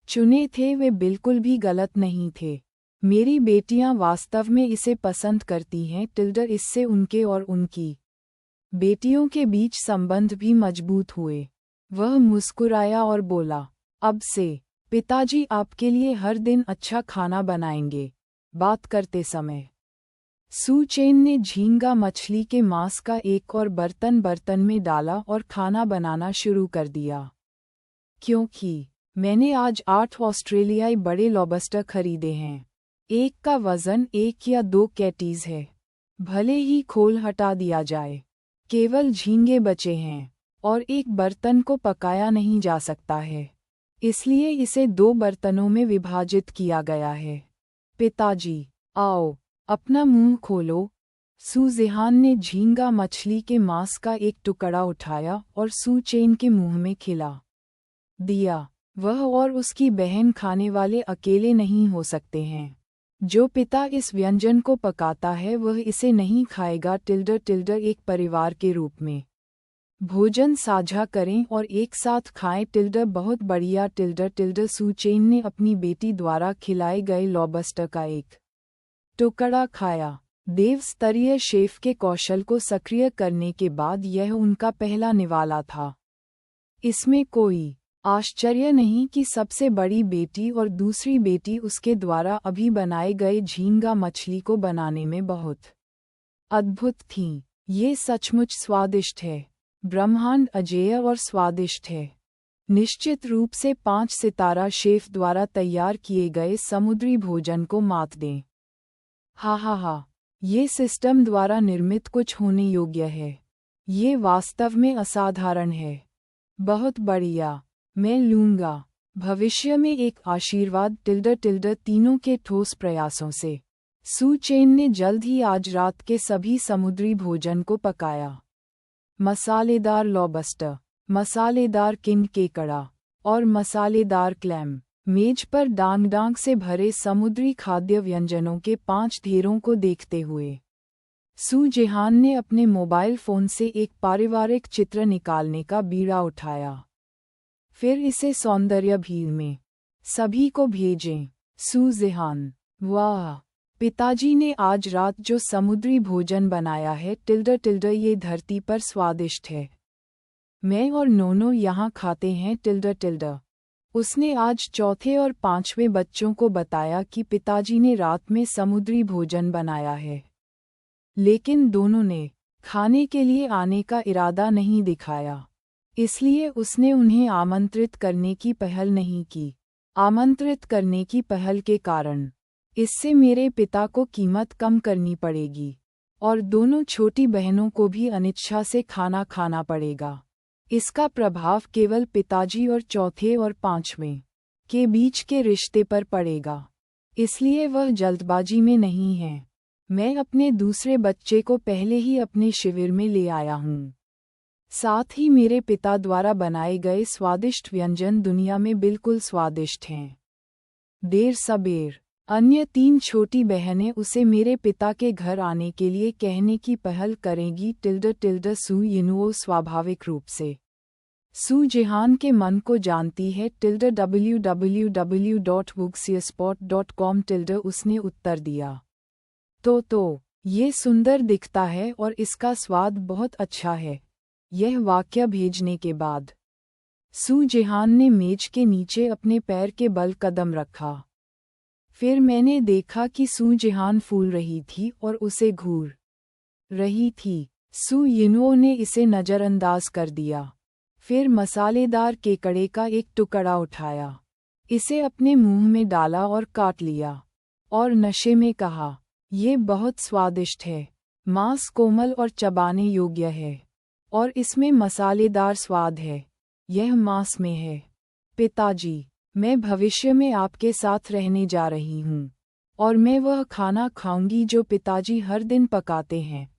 चुने थे वे बिल्कुल भी गलत नहीं थे। मेरी बेटियां वास्तव में इसे पसंद करती हैं टिल्डर। इससे उनके और उनकी बेटियों के बीच संबंध भी मजबूत हुए। वह मुस्कुराया और बोला, अब से पिताजी आपके लिए हर दिन अच्छा खाना बनाएंगे। बात करते समय सू चेन ने झींगा मछली के मांस का एक और बर्तन में डाला और खाना बनाना शुरू कर दिया। क्योंकि मैंने आज 8 ऑस्ट्रेलियाई बड़े लॉबस्टर खरीदे हैं। एक का वज़न 1 या 2 कैटीज है। भले ही खोल हटा दिया जाए, केवल झींगे बचे हैं और एक बर्तन को पकाया नहीं जा सकता है। इसलिए इसे 2 बर्तनों में विभाजित किया गया है। पिताजी, आओ, अपना मुंह खोलो। सू जिहान ने झींगा मछली के मांस का एक टुकड़ा उठाया और सू चेन के मुंह में खिला दिया। वह और उसकी बहन खाने वाले अकेले नहीं हो सकते हैं। जो पिता इस व्यंजन को पकाता है वह इसे नहीं खाएगा टिल्डर एक परिवार के रूप में भोजन साझा करें और एक साथ खाएं टिल्डर बहुत बढ़िया टिल्डर सू चेन ने अपनी बेटी द्वारा खिलाए गए लॉबस्टर का एक टुकड़ा खाया। देव स्तरीय शेफ के कौशल को सक्रिय करने के बाद यह उनका पहला निवाला था। इसमें कोई आश्चर्य नहीं कि सबसे बड़ी बेटी और दूसरी बेटी उसके द्वारा अभी बनाए गए झींगा मछली को बनाने में बहुत अद्भुत थीं। ये सचमुच स्वादिष्ट है। ब्रह्मांड अजेय और स्वादिष्ट है। निश्चित रूप से 5 सितारा शेफ द्वारा तैयार किए गए समुद्री भोजन को मात दें। हा, ये सिस्टम द्वारा निर्मित कुछ होने योग्य है। ये वास्तव में असाधारण है। बहुत बढ़िया, मैं लूँगा। भविष्य में एक आशीर्वाद तीनों के ठोस प्रयासों से सू चेन ने जल्द ही आज रात के सभी समुद्री भोजन को पकाया। मसालेदार लॉबस्टर, मसालेदार किंग केकड़ा और मसालेदार क्लैम। मेज पर डांग से भरे समुद्री खाद्य व्यंजनों के 5 ढेरों को देखते हुए सू जेहान ने अपने मोबाइल फ़ोन से एक पारिवारिक चित्र निकालने का बीड़ा उठाया। फिर इसे सौंदर्य भीड़ में सभी को भेजें। सू जेहान, वाह, पिताजी ने आज रात जो समुद्री भोजन बनाया है ये धरती पर स्वादिष्ट है। मैं और नोनो यहाँ खाते हैं उसने आज चौथे और 5वें बच्चों को बताया कि पिताजी ने रात में समुद्री भोजन बनाया है। लेकिन दोनों ने खाने के लिए आने का इरादा नहीं दिखाया, इसलिए उसने उन्हें आमंत्रित करने की पहल नहीं की। आमंत्रित करने की पहल के कारण इससे मेरे पिता को कीमत कम करनी पड़ेगी और दोनों छोटी बहनों को भी अनिच्छा से खाना खाना पड़ेगा। इसका प्रभाव केवल पिताजी और चौथे और 5वें के बीच के रिश्ते पर पड़ेगा, इसलिए वह जल्दबाजी में नहीं है। मैं अपने दूसरे बच्चे को पहले ही अपने शिविर में ले आया हूँ। साथ ही मेरे पिता द्वारा बनाए गए स्वादिष्ट व्यंजन दुनिया में बिल्कुल स्वादिष्ट हैं। देर सबेर अन्य 3 छोटी बहनें उसे मेरे पिता के घर आने के लिए कहने की पहल करेंगी। सू यिनुओ स्वाभाविक रूप से सू जेहान के मन को जानती है। www.wuxiaspot.com उसने उत्तर दिया। तो ये सुंदर दिखता है और इसका स्वाद बहुत अच्छा है। यह वाक्य भेजने के बाद सू जेहान ने मेज के नीचे अपने पैर के बल कदम रखा। फिर मैंने देखा कि सू जेहान फूल रही थी और उसे घूर रही थी। सू यिनुओ ने इसे नज़रअंदाज कर दिया। फिर मसालेदार केकड़े का एक टुकड़ा उठाया, इसे अपने मुंह में डाला और काट लिया और नशे में कहा, ये बहुत स्वादिष्ट है। मांस कोमल और चबाने योग्य है और इसमें मसालेदार स्वाद है। यह मांस में है। पिताजी, मैं भविष्य में आपके साथ रहने जा रही हूँ और मैं वह खाना खाऊंगी जो पिताजी हर दिन पकाते हैं।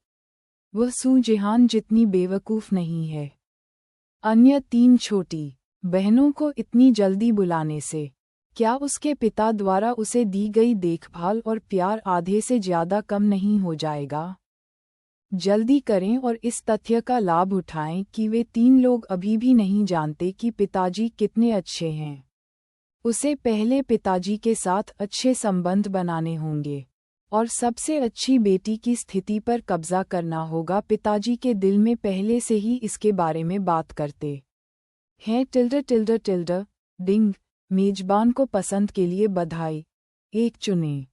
वह सू जेहान जितनी बेवकूफ़ नहीं है। अन्य 3 छोटी बहनों को इतनी जल्दी बुलाने से क्या उसके पिता द्वारा उसे दी गई देखभाल और प्यार आधे से ज़्यादा कम नहीं हो जाएगा? जल्दी करें और इस तथ्य का लाभ उठाएं कि वे 3 लोग अभी भी नहीं जानते कि पिताजी कितने अच्छे हैं। उसे पहले पिताजी के साथ अच्छे संबंध बनाने होंगे और सबसे अच्छी बेटी की स्थिति पर कब्जा करना होगा। पिताजी के दिल में पहले से ही इसके बारे में बात करते हैं। डिंग, मेजबान को पसंद के लिए बधाई। एक चुनें।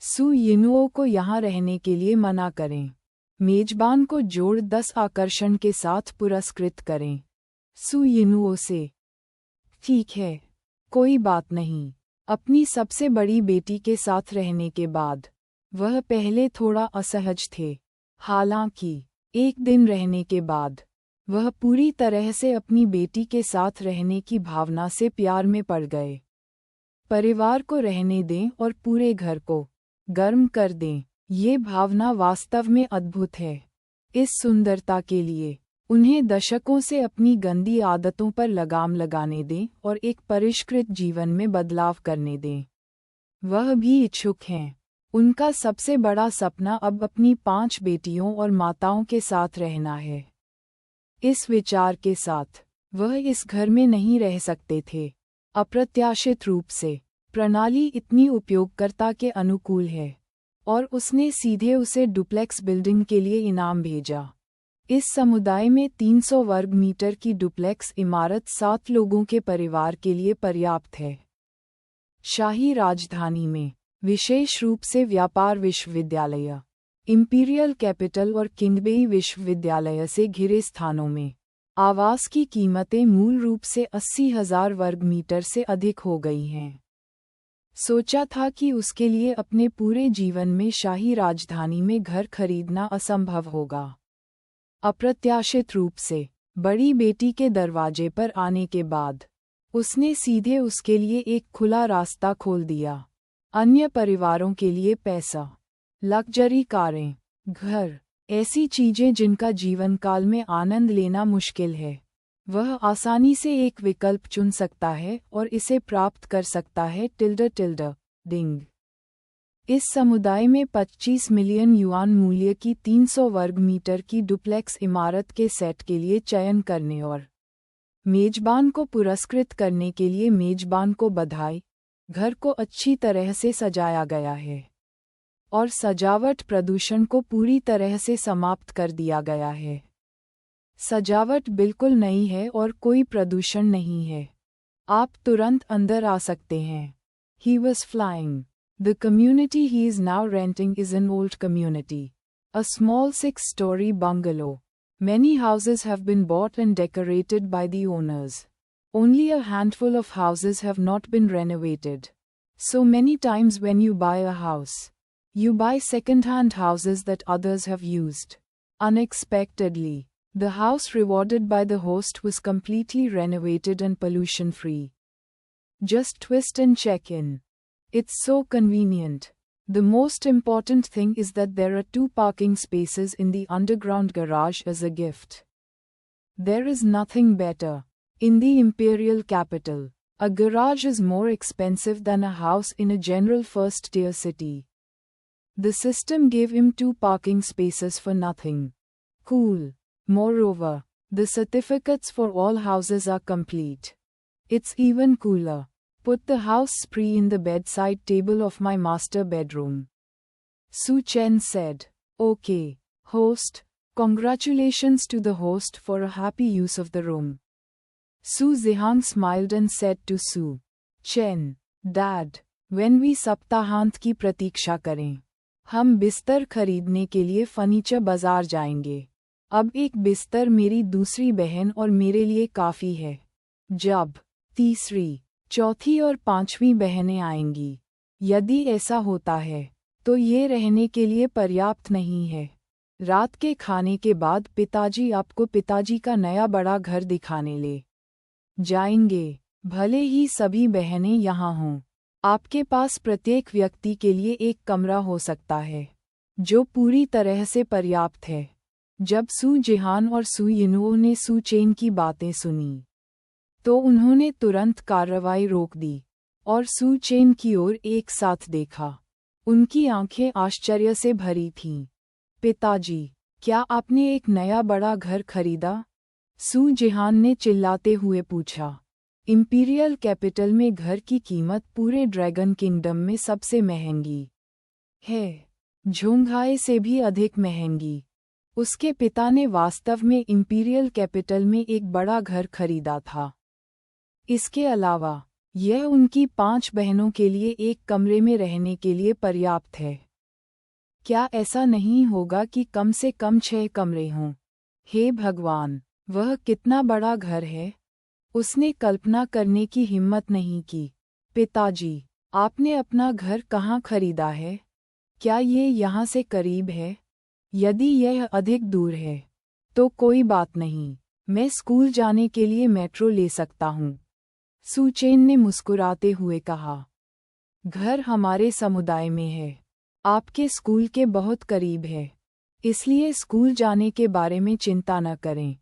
सू यिनुओ को यहाँ रहने के लिए मना करें। मेजबान को जोड़ 10 आकर्षण के साथ पुरस्कृत करें। सू यिनुओ से, ठीक है, कोई बात नहीं। अपनी सबसे बड़ी बेटी के साथ रहने के बाद वह पहले थोड़ा असहज थे। हालांकि एक दिन रहने के बाद वह पूरी तरह से अपनी बेटी के साथ रहने की भावना से प्यार में पड़ गए। परिवार को रहने दें और पूरे घर को गर्म कर दें। ये भावना वास्तव में अद्भुत है। इस सुंदरता के लिए उन्हें दशकों से अपनी गंदी आदतों पर लगाम लगाने दें और एक परिष्कृत जीवन में बदलाव करने दें। वह भी इच्छुक हैं। उनका सबसे बड़ा सपना अब अपनी 5 बेटियों और माताओं के साथ रहना है। इस विचार के साथ वह इस घर में नहीं रह सकते थे। अप्रत्याशित रूप से प्रणाली इतनी उपयोगकर्ता के अनुकूल है और उसने सीधे उसे डुप्लेक्स बिल्डिंग के लिए इनाम भेजा। इस समुदाय में 300 वर्ग मीटर की डुप्लेक्स इमारत 7 लोगों के परिवार के लिए पर्याप्त है। शाही राजधानी में, विशेष रूप से व्यापार विश्वविद्यालय इंपीरियल कैपिटल और किंगबेई विश्वविद्यालय से घिरे स्थानों में आवास की कीमतें मूल रूप से 80,000 वर्ग मीटर से अधिक हो गई हैं। सोचा था कि उसके लिए अपने पूरे जीवन में शाही राजधानी में घर खरीदना असंभव होगा। अप्रत्याशित रूप से बड़ी बेटी के दरवाजे पर आने के बाद उसने सीधे उसके लिए एक खुला रास्ता खोल दिया। अन्य परिवारों के लिए पैसा, लग्जरी कारें, घर, ऐसी चीजें जिनका जीवन काल में आनंद लेना मुश्किल है, वह आसानी से एक विकल्प चुन सकता है और इसे प्राप्त कर सकता है। डिंग। इस समुदाय में 25 मिलियन युआन मूल्य की 300 वर्ग मीटर की डुप्लेक्स इमारत के सेट के लिए चयन करने और मेजबान को पुरस्कृत करने के लिए मेजबान को बधाई। घर को अच्छी तरह से सजाया गया है और सजावट प्रदूषण को पूरी तरह से समाप्त कर दिया गया है। सजावट बिल्कुल नई है और कोई प्रदूषण नहीं है। आप तुरंत अंदर आ सकते हैं। He was flying. The community he is now renting is an old community. A small 6-story bungalow. Many houses have been bought and decorated by the owners. Only a handful of houses have not been renovated. So many times when you buy a house, you buy second-hand houses that others have used. Unexpectedly, the house rewarded by the host was completely renovated and pollution-free. Just twist and check in. It's so convenient. The most important thing is that there are 2 parking spaces in the underground garage as a gift. There is nothing better. In the imperial capital, a garage is more expensive than a house in a general first-tier city. The system gave him 2 parking spaces for nothing. Cool. Moreover, the certificates for all houses are complete. It's even cooler. Put the house spree in the bedside table of my master bedroom. Su Chen said. Okay, host. Congratulations to the host for a happy use of the room. Su Zihang smiled and said to Su Chen, Dad, when we सप्ताहांत की प्रतीक्षा करें, हम बिस्तर खरीदने के लिए फर्नीचर बाजार जाएंगे। अब एक बिस्तर मेरी दूसरी बहन और मेरे लिए काफी है। जब तीसरी, चौथी और 5वीं बहनें आएंगी, यदि ऐसा होता है, तो ये रहने के लिए पर्याप्त नहीं है। रात के खाने के बाद पिताजी आपको पिताजी का नया बड़ा घर दिखाने ले जाएंगे। भले ही सभी बहनें यहाँ हों, आपके पास प्रत्येक व्यक्ति के लिए एक कमरा हो सकता है, जो पूरी तरह से पर्याप्त है। जब सू जिहान और सू यिनुओ ने सू चेन की बातें सुनी, तो उन्होंने तुरंत कार्रवाई रोक दी और सू चेन की ओर एक साथ देखा। उनकी आंखें आश्चर्य से भरी थीं। पिताजी, क्या आपने एक नया बड़ा घर खरीदा? सू जिहान ने चिल्लाते हुए पूछा। इंपीरियल कैपिटल में घर की कीमत पूरे ड्रैगन किंगडम में सबसे महंगी है, झोंघाई से भी अधिक महंगी। उसके पिता ने वास्तव में इंपीरियल कैपिटल में एक बड़ा घर खरीदा था। इसके अलावा, यह उनकी 5 बहनों के लिए एक कमरे में रहने के लिए पर्याप्त है। क्या ऐसा नहीं होगा कि कम से कम 6 कमरे हों? हे भगवान, वह कितना बड़ा घर है! उसने कल्पना करने की हिम्मत नहीं की। पिताजी, आपने अपना घर कहाँ खरीदा है? क्या ये यहाँ से करीब है? यदि यह अधिक दूर है, तो कोई बात नहीं, मैं स्कूल जाने के लिए मेट्रो ले सकता हूँ। सू चेन ने मुस्कुराते हुए कहा। घर हमारे समुदाय में है, आपके स्कूल के बहुत करीब है, इसलिए स्कूल जाने के बारे में चिंता न करें।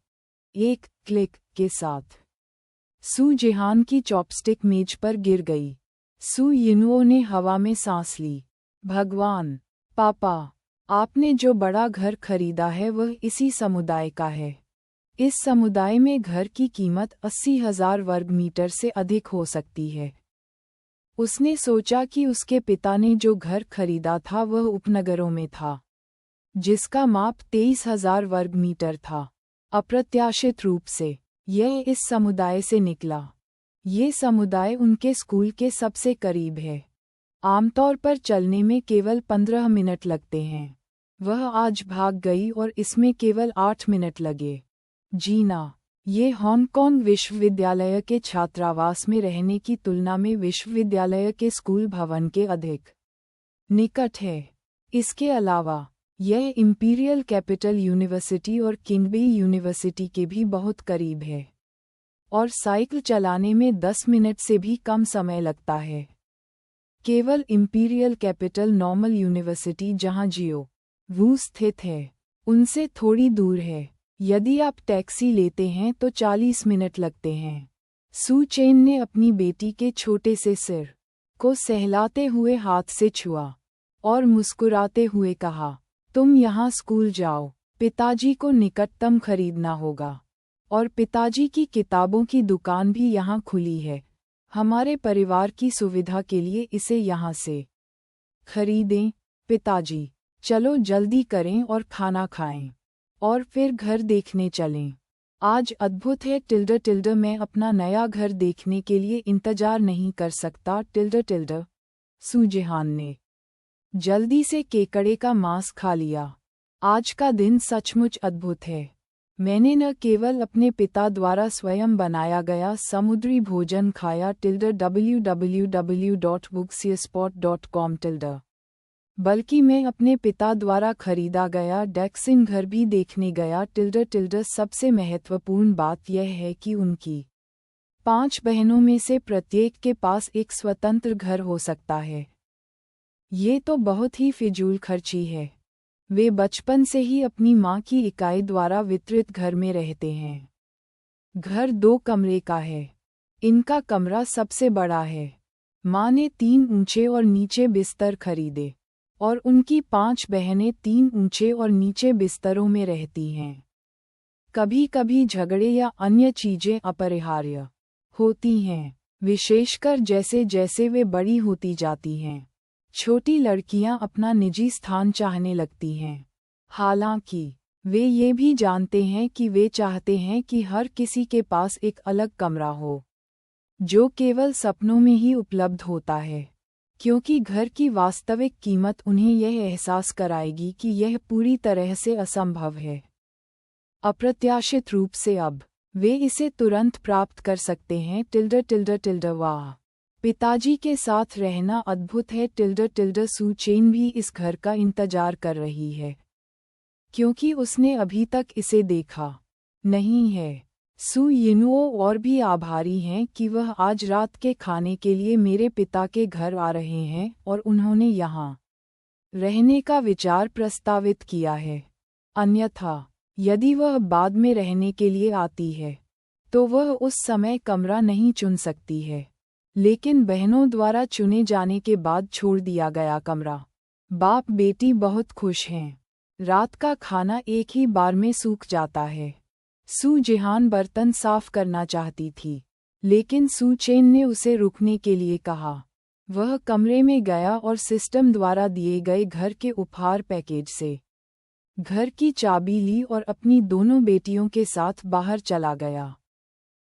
एक क्लिक के साथ सू जिहान की चॉपस्टिक मेज पर गिर गई। सू यिनुओ ने हवा में सांस ली। भगवान, पापा, आपने जो बड़ा घर खरीदा है वह इसी समुदाय का है। इस समुदाय में घर की कीमत 80,000 वर्ग मीटर से अधिक हो सकती है। उसने सोचा कि उसके पिता ने जो घर खरीदा था वह उपनगरों में था, जिसका माप 23,000 वर्ग मीटर था। अप्रत्याशित रूप से यह इस समुदाय से निकला। ये समुदाय उनके स्कूल के सबसे करीब है। आमतौर पर चलने में केवल 15 मिनट लगते हैं। वह आज भाग गई और इसमें केवल 8 मिनट लगे। जीना। ये हांगकांग विश्वविद्यालय के छात्रावास में रहने की तुलना में विश्वविद्यालय के स्कूल भवन के अधिक निकट है। इसके अलावा यह इंपीरियल कैपिटल यूनिवर्सिटी और किंगबी यूनिवर्सिटी के भी बहुत करीब है और साइकिल चलाने में 10 मिनट से भी कम समय लगता है। केवल इंपीरियल कैपिटल नॉर्मल यूनिवर्सिटी जहां जियो वू स्थित है उनसे थोड़ी दूर है। यदि आप टैक्सी लेते हैं तो 40 मिनट लगते हैं। सू चेन ने अपनी बेटी के छोटे से सिर को सहलाते हुए हाथ से छुआ और मुस्कुराते हुए कहा, तुम यहाँ स्कूल जाओ, पिताजी को निकटतम खरीदना होगा और पिताजी की किताबों की दुकान भी यहाँ खुली है। हमारे परिवार की सुविधा के लिए इसे यहाँ से खरीदें। पिताजी, चलो जल्दी करें और खाना खाएं और फिर घर देखने चलें। आज अद्भुत है टिल्ड मैं अपना नया घर देखने के लिए इंतजार नहीं कर सकता टिल्ड। सूजेहान ने जल्दी से केकड़े का मांस खा लिया। आज का दिन सचमुच अद्भुत है। मैंने न केवल अपने पिता द्वारा स्वयं बनाया गया समुद्री भोजन खाया www.booksearspot.com बल्कि मैं अपने पिता द्वारा खरीदा गया डैक्सिन घर भी देखने गया टिल्ड। सबसे महत्वपूर्ण बात यह है कि उनकी 5 बहनों में से प्रत्येक के पास एक स्वतंत्र घर हो सकता है। ये तो बहुत ही फिजूल खर्ची है। वे बचपन से ही अपनी माँ की इकाई द्वारा वितरित घर में रहते हैं। घर 2 कमरे का है। इनका कमरा सबसे बड़ा है। माँ ने 3 ऊंचे और नीचे बिस्तर खरीदे और उनकी 5 बहनें 3 ऊंचे और नीचे बिस्तरों में रहती हैं। कभी कभी झगड़े या अन्य चीजें अपरिहार्य होती हैं, विशेषकर जैसे जैसे वे बड़ी होती जाती हैं। छोटी लड़कियां अपना निजी स्थान चाहने लगती हैं। हालांकि वे ये भी जानते हैं कि वे चाहते हैं कि हर किसी के पास एक अलग कमरा हो, जो केवल सपनों में ही उपलब्ध होता है, क्योंकि घर की वास्तविक कीमत उन्हें यह एहसास कराएगी कि यह पूरी तरह से असंभव है। अप्रत्याशित रूप से अब वे इसे तुरंत प्राप्त कर सकते हैं टिल्ड। वाह, पिताजी के साथ रहना अद्भुत है टिल्ड। सू चेन भी इस घर का इंतजार कर रही है, क्योंकि उसने अभी तक इसे देखा नहीं है। सू यिनुओ और भी आभारी हैं कि वह आज रात के खाने के लिए मेरे पिता के घर आ रहे हैं और उन्होंने यहाँ रहने का विचार प्रस्तावित किया है। अन्यथा यदि वह बाद में रहने के लिए आती है तो वह उस समय कमरा नहीं चुन सकती है, लेकिन बहनों द्वारा चुने जाने के बाद छोड़ दिया गया कमरा। बाप बेटी बहुत खुश हैं। रात का खाना एक ही बार में सूख जाता है। सू जेहान बर्तन साफ करना चाहती थी, लेकिन सू चेन ने उसे रुकने के लिए कहा। वह कमरे में गया और सिस्टम द्वारा दिए गए घर के उपहार पैकेज से घर की चाबी ली और अपनी दोनों बेटियों के साथ बाहर चला गया।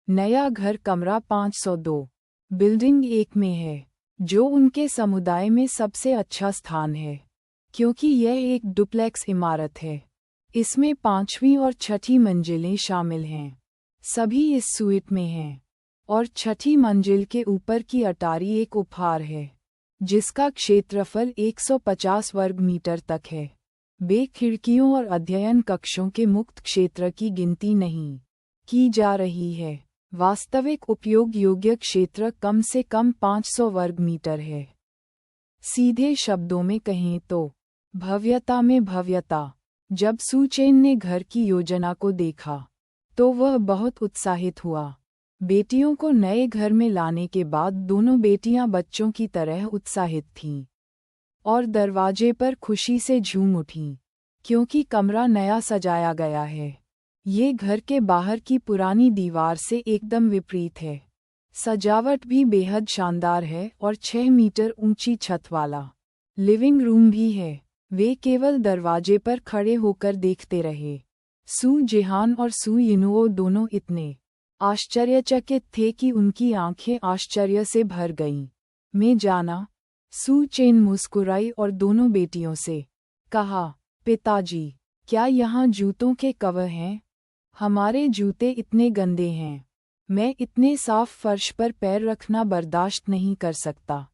नया घर कमरा 502 बिल्डिंग 1 में है, जो उनके समुदाय में सबसे अच्छा स्थान है, क्योंकि यह एक डुप्लेक्स इमारत है। इसमें 5वीं और 6ठी मंजिलें शामिल हैं। सभी इस स्वीट में हैं और 6ठी मंजिल के ऊपर की अटारी एक उपहार है, जिसका क्षेत्रफल 150 वर्ग मीटर तक है। बे खिड़कियों और अध्ययन कक्षों के मुक्त क्षेत्र की गिनती नहीं की जा रही है। वास्तविक उपयोग योग्य क्षेत्र कम से कम 500 वर्ग मीटर है। सीधे शब्दों में कहें तो भव्यता में भव्यता। जब सू चेन ने घर की योजना को देखा तो वह बहुत उत्साहित हुआ। बेटियों को नए घर में लाने के बाद दोनों बेटियां बच्चों की तरह उत्साहित थीं और दरवाजे पर खुशी से झूम उठीं, क्योंकि कमरा नया सजाया गया है। ये घर के बाहर की पुरानी दीवार से एकदम विपरीत है। सजावट भी बेहद शानदार है और 6 मीटर ऊंची छत वाला लिविंग रूम भी है। वे केवल दरवाजे पर खड़े होकर देखते रहे। सू जेहान और सू यिनुओ दोनों इतने आश्चर्यचकित थे कि उनकी आंखें आश्चर्य से भर गईं। मैं जाना, सू चेन मुस्कुराई और दोनों बेटियों से कहा, पिताजी, क्या यहाँ जूतों के कवर हैं? हमारे जूते इतने गंदे हैं। मैं इतने साफ फर्श पर पैर रखना बर्दाश्त नहीं कर सकता,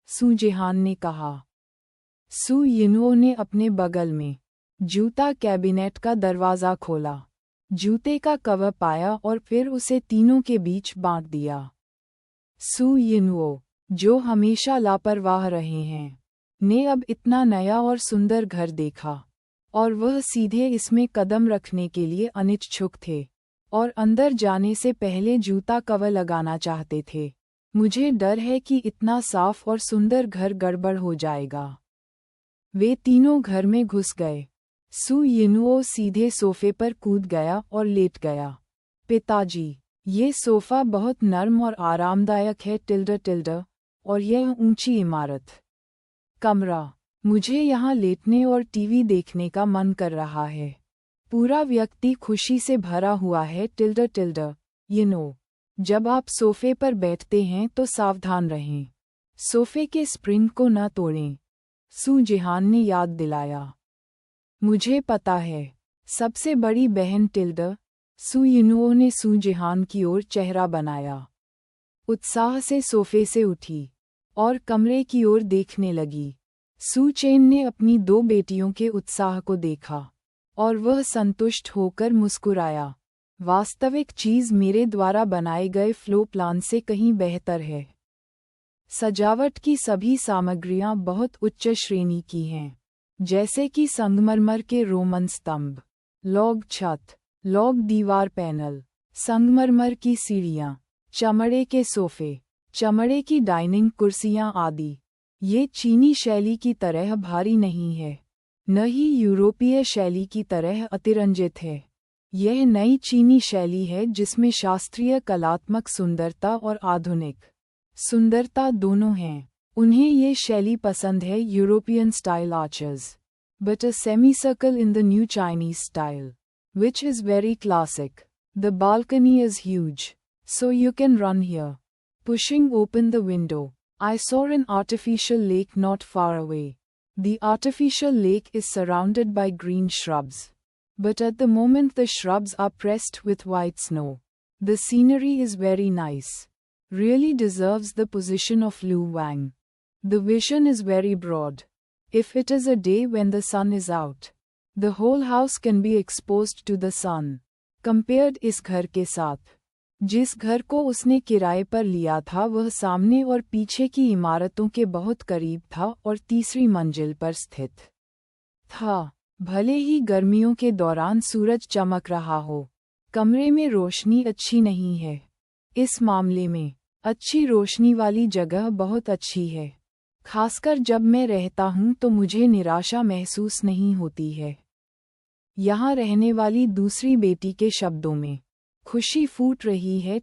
सू जिहान ने कहा। सू यिनुओ ने अपने बगल में जूता कैबिनेट का दरवाज़ा खोला, जूते का कवर पाया और फिर उसे तीनों के बीच बांट दिया। सू यिनुओ, जो हमेशा लापरवाह रहे हैं, ने अब इतना नया और सुंदर घर देखा, और वह सीधे इसमें कदम रखने के लिए अनिच्छुक थे और अंदर जाने से पहले जूता कवर लगाना चाहते थे। मुझे डर है कि इतना साफ और सुंदर घर गड़बड़ हो जाएगा। वे तीनों घर में घुस गए। सू यिनुओ सीधे सोफे पर कूद गया और लेट गया। पिताजी, ये सोफा बहुत नर्म और आरामदायक है टिल्डर, और यह ऊंची इमारत। कमरा, मुझे यहाँ लेटने और टीवी देखने का मन कर रहा है। पूरा व्यक्ति खुशी से भरा हुआ है टिल्डर, जब आप सोफे पर बैठते हैं तो सावधान रहें। सोफे के स्प्रिंग को न तोड़ें, सू जिहान ने याद दिलाया। मुझे पता है, सबसे बड़ी बहन सू यिनुओ ने सू जिहान की ओर चेहरा बनाया। उत्साह से सोफे से उठी और कमरे की ओर देखने लगी। सू चेन ने अपनी दो बेटियों के उत्साह को देखा और वह संतुष्ट होकर मुस्कुराया। वास्तविक चीज़ मेरे द्वारा बनाए गए फ्लो प्लान से कहीं बेहतर है। सजावट की सभी सामग्रियां बहुत उच्च श्रेणी की हैं, जैसे कि संगमरमर के रोमन स्तंभ, लॉग छत, लॉग दीवार पैनल, संगमरमर की सीढ़ियां, चमड़े के सोफे, चमड़े की डाइनिंग कुर्सियां आदि। ये चीनी शैली की तरह भारी नहीं है, न ही यूरोपीय शैली की तरह अतिरंजित है। यह नई चीनी शैली है जिसमें शास्त्रीय कलात्मक सुंदरता और आधुनिक सुंदरता दोनों हैं। उन्हें ये शैली पसंद है, European style arches, but a semi-circle in the new Chinese style, which is very classic. The balcony is huge, so you can run here. Pushing open the window, I saw an artificial lake not far away. The artificial lake is surrounded by green shrubs, but at the moment the shrubs are pressed with white snow. The scenery is very nice. Really deserves the position of Lu Wang. The vision is very broad. If it is a day when the sun is out, the whole house can be exposed to the sun. Compared इस घर के साथ, जिस घर को उसने किराए पर लिया था वह सामने और पीछे की इमारतों के बहुत करीब था और तीसरी मंजिल पर स्थित था। भले ही गर्मियों के दौरान सूरज चमक रहा हो, कमरे में रोशनी अच्छी नहीं है। इस मामले में अच्छी रोशनी वाली जगह बहुत अच्छी है। खासकर जब मैं रहता हूँ तो मुझे निराशा महसूस नहीं होती है। यहाँ रहने वाली दूसरी बेटी के शब्दों में खुशी फूट रही है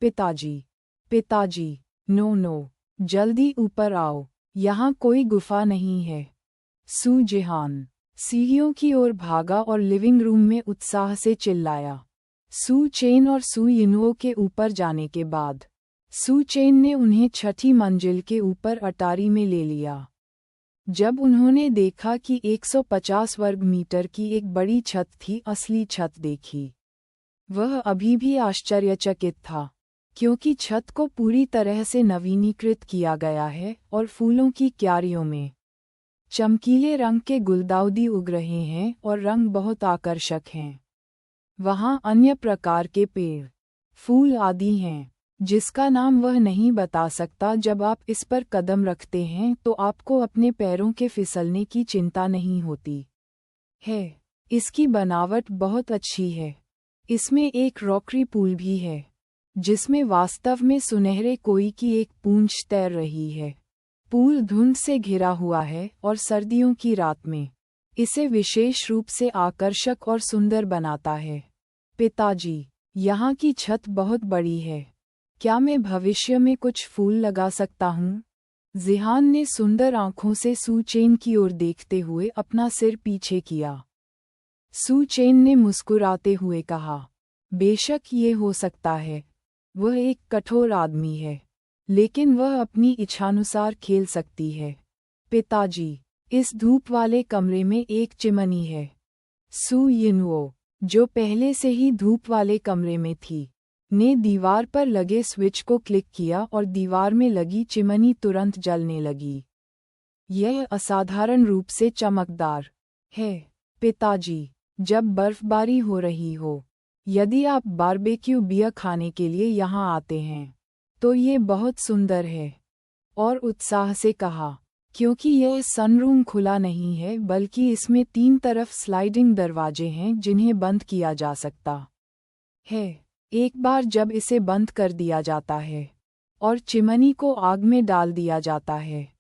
पिताजी, नो, जल्दी ऊपर आओ, यहाँ कोई गुफा नहीं है। सू जिहान सीढ़ियों की ओर भागा और लिविंग रूम में उत्साह से चिल्लाया। सू चेन और सू यिनुओ के ऊपर जाने के बाद सू चेन ने उन्हें छठी मंजिल के ऊपर अटारी में ले लिया। जब उन्होंने देखा कि 150 वर्ग मीटर की एक बड़ी छत थी, असली छत देखी, वह अभी भी आश्चर्यचकित था, क्योंकि छत को पूरी तरह से नवीनीकृत किया गया है और फूलों की क्यारियों में चमकीले रंग के गुलदाउदी उग रहे हैं और रंग बहुत आकर्षक हैं। वहाँ अन्य प्रकार के पेड़, फूल आदि हैं, जिसका नाम वह नहीं बता सकता। जब आप इस पर कदम रखते हैं तो आपको अपने पैरों के फिसलने की चिंता नहीं होती है। इसकी बनावट बहुत अच्छी है। इसमें एक रॉकरी पूल भी है, जिसमें वास्तव में सुनहरे कोई की एक पूंछ तैर रही है। पूल धुंध से घिरा हुआ है और सर्दियों की रात में इसे विशेष रूप से आकर्षक और सुंदर बनाता है। पिताजी, यहाँ की छत बहुत बड़ी है। क्या मैं भविष्य में कुछ फूल लगा सकता हूँ? जिहान ने सुंदर आंखों से सू चेन की ओर देखते हुए अपना सिर पीछे किया। सू चेन ने मुस्कुराते हुए कहा, बेशक ये हो सकता है। वह एक कठोर आदमी है, लेकिन वह अपनी इच्छानुसार खेल सकती है। पिताजी, इस धूप वाले कमरे में एक चिमनी है। सू यिनवो, जो पहले से ही धूप वाले कमरे में थी, ने दीवार पर लगे स्विच को क्लिक किया और दीवार में लगी चिमनी तुरंत जलने लगी। यह असाधारण रूप से चमकदार है, पिताजी। जब बर्फबारी हो रही हो, यदि आप बारबेक्यू बियर खाने के लिए यहाँ आते हैं, तो ये बहुत सुंदर है। और उत्साह से कहा, क्योंकि यह सनरूम खुला नहीं है बल्कि इसमें 3 तरफ स्लाइडिंग दरवाजे हैं जिन्हें बंद किया जा सकता है। एक बार जब इसे बंद कर दिया जाता है और चिमनी को आग में डाल दिया जाता है,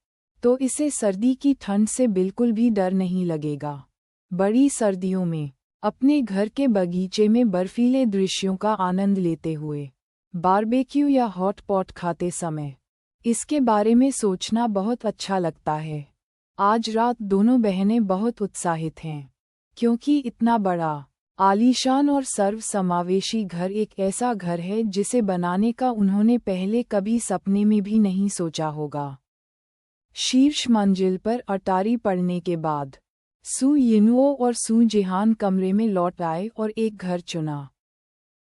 तो इसे सर्दी की ठंड से बिल्कुल भी डर नहीं लगेगा। बड़ी सर्दियों में अपने घर के बगीचे में बर्फीले दृश्यों का आनंद लेते हुए बारबेक्यू या हॉट पॉट खाते समय इसके बारे में सोचना बहुत अच्छा लगता है। आज रात दोनों बहनें बहुत उत्साहित हैं, क्योंकि इतना बड़ा, आलीशान और सर्वसमावेशी घर एक ऐसा घर है जिसे बनाने का उन्होंने पहले कभी सपने में भी नहीं सोचा होगा। शीर्ष मंजिल पर अटारी पड़ने के बाद सू यिनवो और सू जिहान कमरे में लौट आए और एक घर चुना।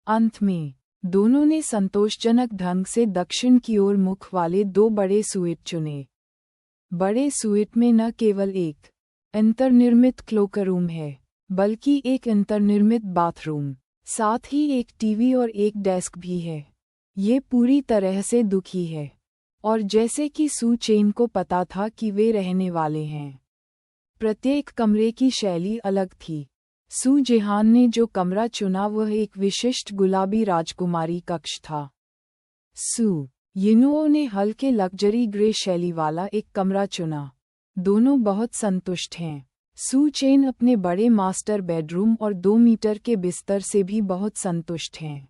अंत में दोनों ने संतोषजनक ढंग से दक्षिण की ओर मुख वाले 2 बड़े सूइट चुने। बड़े सूइट में न केवल एक अंतर्निर्मित क्लोकर रूम है, बल्कि एक अंतर्निर्मित बाथरूम, साथ ही एक टीवी और एक डेस्क भी है। ये पूरी तरह से दुखी है, और जैसे कि सू चेन को पता था कि वे रहने वाले हैं। प्रत्येक कमरे की शैली अलग थी। सू जिहान ने जो कमरा चुना वह एक विशिष्ट गुलाबी राजकुमारी कक्ष था। सू यिनवो ने हल्के लग्जरी ग्रे शैली वाला एक कमरा चुना। दोनों बहुत संतुष्ट हैं। सू चेन अपने बड़े मास्टर बेडरूम और 2 मीटर के बिस्तर से भी बहुत संतुष्ट हैं,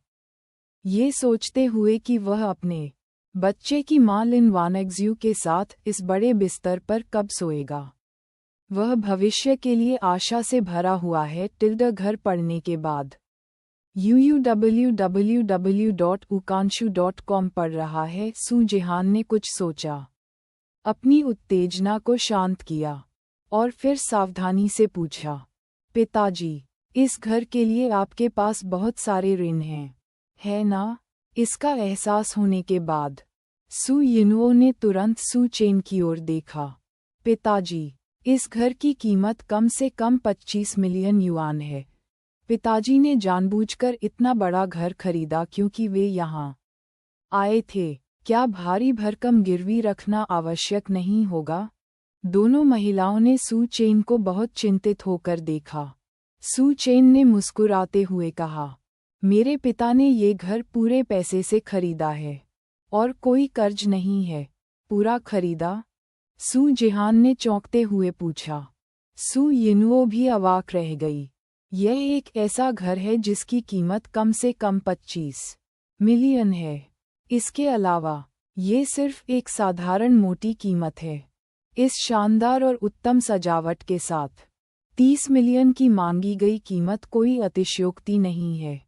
ये सोचते हुए कि वह अपने बच्चे की मां लिन वानेग्ज्यू के साथ इस बड़े बिस्तर पर कब सोएगा। वह भविष्य के लिए आशा से भरा हुआ है। घर पढ़ने के बाद www.ukanshu.com पढ़ रहा है। सू जिहान ने कुछ सोचा, अपनी उत्तेजना को शांत किया और फिर सावधानी से पूछा, पिताजी, इस घर के लिए आपके पास बहुत सारे ऋण हैं, है ना? इसका एहसास होने के बाद सू यिनवो ने तुरंत सू चेन की ओर देखा। पिताजी, इस घर की कीमत कम से कम 25 मिलियन युआन है। पिताजी ने जानबूझकर इतना बड़ा घर खरीदा क्योंकि वे यहाँ आए थे। क्या भारी भरकम गिरवी रखना आवश्यक नहीं होगा? दोनों महिलाओं ने सू चेन को बहुत चिंतित होकर देखा। सू चेन ने मुस्कुराते हुए कहा, मेरे पिता ने ये घर पूरे पैसे से खरीदा है और कोई कर्ज नहीं है। पूरा खरीदा? सू जिहान ने चौंकते हुए पूछा। सू यिनवो भी अवाक रह गई। यह एक ऐसा घर है जिसकी कीमत कम से कम 25 मिलियन है। इसके अलावा ये सिर्फ एक साधारण मोटी कीमत है। इस शानदार और उत्तम सजावट के साथ 30 मिलियन की मांगी गई कीमत कोई अतिशयोक्ति नहीं है।